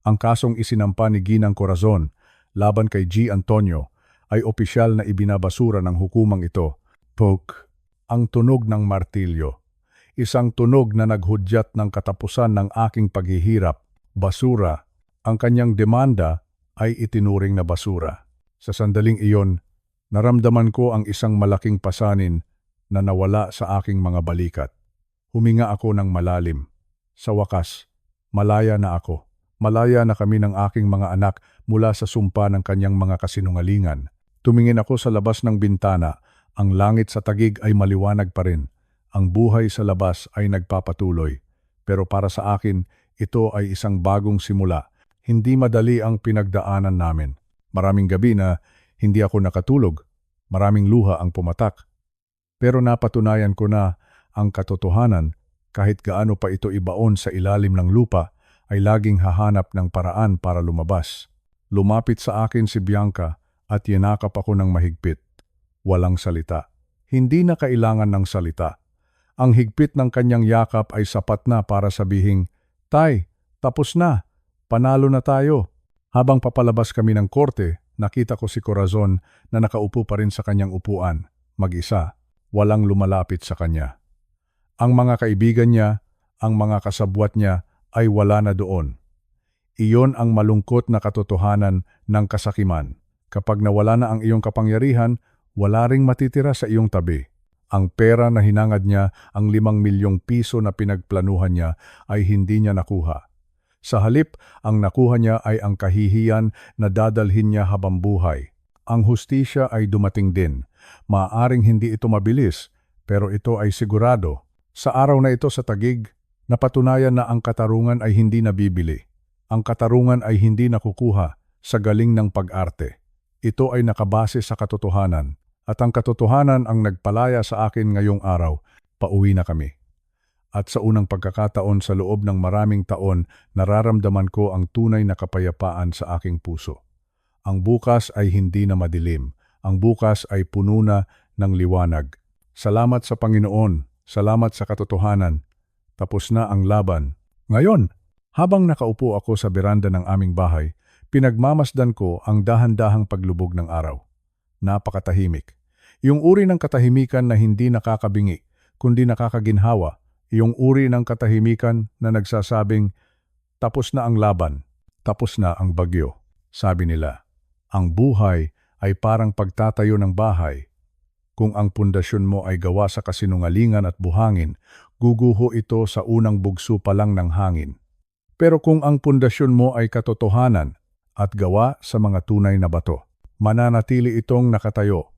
Ang kasong isinampa ni Ginang Corazon laban kay G. Antonio ay opisyal na ibinabasura ng hukumang ito. Poke, ang tunog ng martilyo. Isang tunog na naghudyat ng katapusan ng aking paghihirap. Basura. Ang kanyang demanda ay itinuring na basura. Sa sandaling iyon, naramdaman ko ang isang malaking pasanin na nawala sa aking mga balikat. Huminga ako ng malalim. Sa wakas, malaya na ako. Malaya na kami ng aking mga anak mula sa sumpa ng kanyang mga kasinungalingan. Tumingin ako sa labas ng bintana. Ang langit sa tagig ay maliwanag pa rin. Ang buhay sa labas ay nagpapatuloy. Pero para sa akin, ito ay isang bagong simula. Hindi madali ang pinagdaanan namin. Maraming gabi na hindi ako nakatulog. Maraming luha ang pumatak. Pero napatunayan ko na ang katotohanan, kahit gaano pa ito ibaon sa ilalim ng lupa, ay laging hahanap ng paraan para lumabas. Lumapit sa akin si Bianca at yanakap ako ng mahigpit. Walang salita. Hindi na kailangan ng salita. Ang higpit ng kanyang yakap ay sapat na para sabihing, Tay, tapos na. Panalo na tayo. Habang papalabas kami ng korte, nakita ko si Corazon na nakaupo pa rin sa kanyang upuan, mag-isa, walang lumalapit sa kanya. Ang mga kaibigan niya, ang mga kasabwat niya ay wala na doon. Iyon ang malungkot na katotohanan ng kasakiman. Kapag nawala na ang iyong kapangyarihan, wala ring matitira sa iyong tabi. Ang pera na hinangad niya, ang 5 milyong piso na pinagplanuhan niya ay hindi niya nakuha. Sa halip, ang nakuha niya ay ang kahihiyan na dadalhin niya habang buhay. Ang hustisya ay dumating din. Maaaring hindi ito mabilis, pero ito ay sigurado. Sa araw na ito sa tagig, napatunayan na ang katarungan ay hindi nabibili. Ang katarungan ay hindi nakukuha sa galing ng pag-arte. Ito ay nakabase sa katotohanan. At ang katotohanan ang nagpalaya sa akin ngayong araw, pauwi na kami. At sa unang pagkakataon sa loob ng maraming taon, nararamdaman ko ang tunay na kapayapaan sa aking puso. Ang bukas ay hindi na madilim. Ang bukas ay puno na ng liwanag. Salamat sa Panginoon. Salamat sa katotohanan. Tapos na ang laban. Ngayon, habang nakaupo ako sa beranda ng aming bahay, pinagmamasdan ko ang dahan-dahang paglubog ng araw. Napakatahimik. Yung uri ng katahimikan na hindi nakakabingi, kundi nakakaginhawa. Yung uri ng katahimikan na nagsasabing, tapos na ang laban, tapos na ang bagyo. Sabi nila, ang buhay ay parang pagtatayo ng bahay. Kung ang pundasyon mo ay gawa sa kasinungalingan at buhangin, guguho ito sa unang bugso pa lang ng hangin. Pero kung ang pundasyon mo ay katotohanan at gawa sa mga tunay na bato, mananatili itong nakatayo.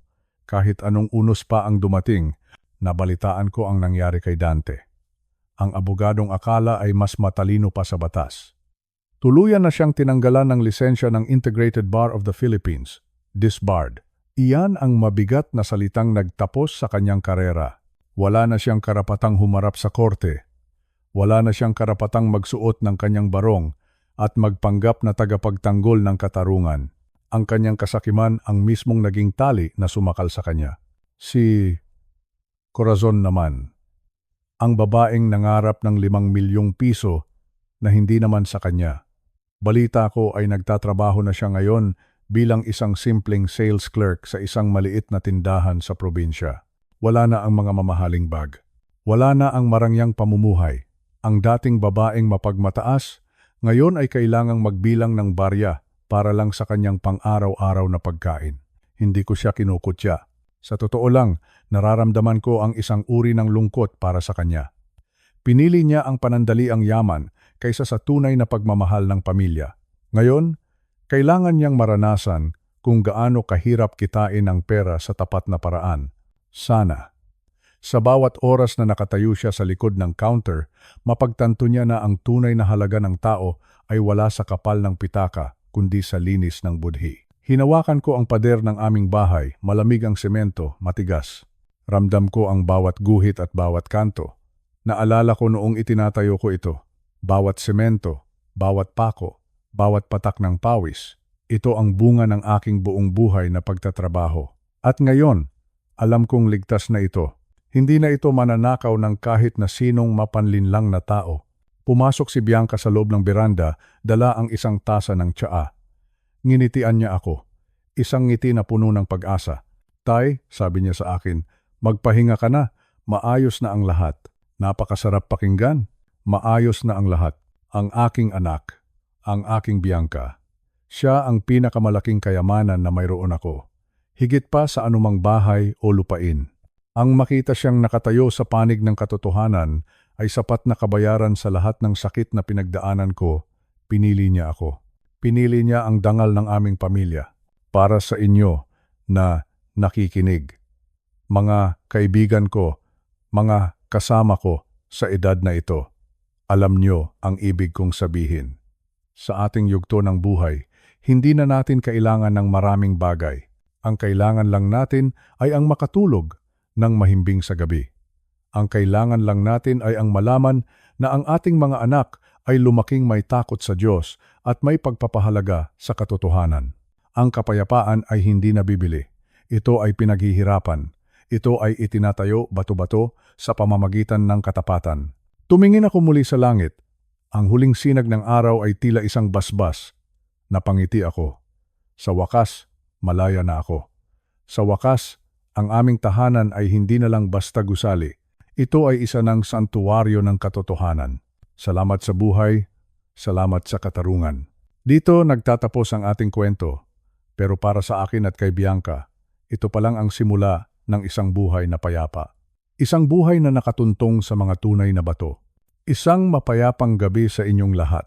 Kahit anong unos pa ang dumating, nabalitaan ko ang nangyari kay Dante. Ang abogadong akala ay mas matalino pa sa batas. Tuluyan na siyang tinanggalan ng lisensya ng Integrated Bar of the Philippines, disbarred. Iyan ang mabigat na salitang nagtapos sa kanyang karera. Wala na siyang karapatang humarap sa korte. Wala na siyang karapatang magsuot ng kanyang barong at magpanggap na tagapagtanggol ng katarungan. Ang kanyang kasakiman ang mismong naging tali na sumakal sa kanya. Si Corazon naman, ang babaeng nangarap ng 5 milyong piso na hindi naman sa kanya. Balita ko ay nagtatrabaho na siya ngayon bilang isang simpleng sales clerk sa isang maliit na tindahan sa probinsya. Wala na ang mga mamahaling bag. Wala na ang marangyang pamumuhay. Ang dating babaeng mapagmataas, ngayon ay kailangang magbilang ng barya para lang sa kanyang pang-araw-araw na pagkain. Hindi ko siya kinukutya. Sa totoo lang, nararamdaman ko ang isang uri ng lungkot para sa kanya. Pinili niya ang panandaliang yaman kaysa sa tunay na pagmamahal ng pamilya. Ngayon, kailangan niyang maranasan kung gaano kahirap kitain ang pera sa tapat na paraan. Sana. Sa bawat oras na nakatayo siya sa likod ng counter, mapagtanto niya na ang tunay na halaga ng tao ay wala sa kapal ng pitaka, kundi sa linis ng budhi. Hinawakan ko ang pader ng aming bahay, malamig ang semento, matigas. Ramdam ko ang bawat guhit at bawat kanto. Naalala ko noong itinatayo ko ito. Bawat semento, bawat pako, bawat patak ng pawis. Ito ang bunga ng aking buong buhay na pagtatrabaho. At ngayon, alam kong ligtas na ito. Hindi na ito mananakaw ng kahit na sinong mapanlinlang na tao. Pumasok si Bianca sa loob ng beranda, dala ang isang tasa ng tsaa. Nginitian niya ako. Isang ngiti na puno ng pag-asa. Tay, sabi niya sa akin, magpahinga ka na. Maayos na ang lahat. Napakasarap pakinggan. Maayos na ang lahat. Ang aking anak, ang aking Bianca. Siya ang pinakamalaking kayamanan na mayroon ako. Higit pa sa anumang bahay o lupain. Ang makita siyang nakatayo sa panig ng katotohanan ay sapat na kabayaran sa lahat ng sakit na pinagdaanan ko. Pinili niya ako. Pinili niya ang dangal ng aming pamilya. Para sa inyo na nakikinig. Mga kaibigan ko, mga kasama ko sa edad na ito. Alam niyo ang ibig kong sabihin. Sa ating yugto ng buhay, hindi na natin kailangan ng maraming bagay. Ang kailangan lang natin ay ang makatulog ng mahimbing sa gabi. Ang kailangan lang natin ay ang malaman na ang ating mga anak ay lumaking may takot sa Diyos at may pagpapahalaga sa katotohanan. Ang kapayapaan ay hindi nabibili. Ito ay pinaghihirapan. Ito ay itinatayo bato-bato sa pamamagitan ng katapatan. Tumingin ako muli sa langit. Ang huling sinag ng araw ay tila isang basbas. Napangiti ako. Sa wakas, malaya na ako. Sa wakas, ang aming tahanan ay hindi na lang basta gusali. Ito ay isa ng santuwaryo ng katotohanan. Salamat sa buhay, salamat sa katarungan. Dito nagtatapos ang ating kwento, pero para sa akin at kay Bianca, ito pa lang ang simula ng isang buhay na payapa. Isang buhay na nakatuntong sa mga tunay na bato. Isang mapayapang gabi sa inyong lahat.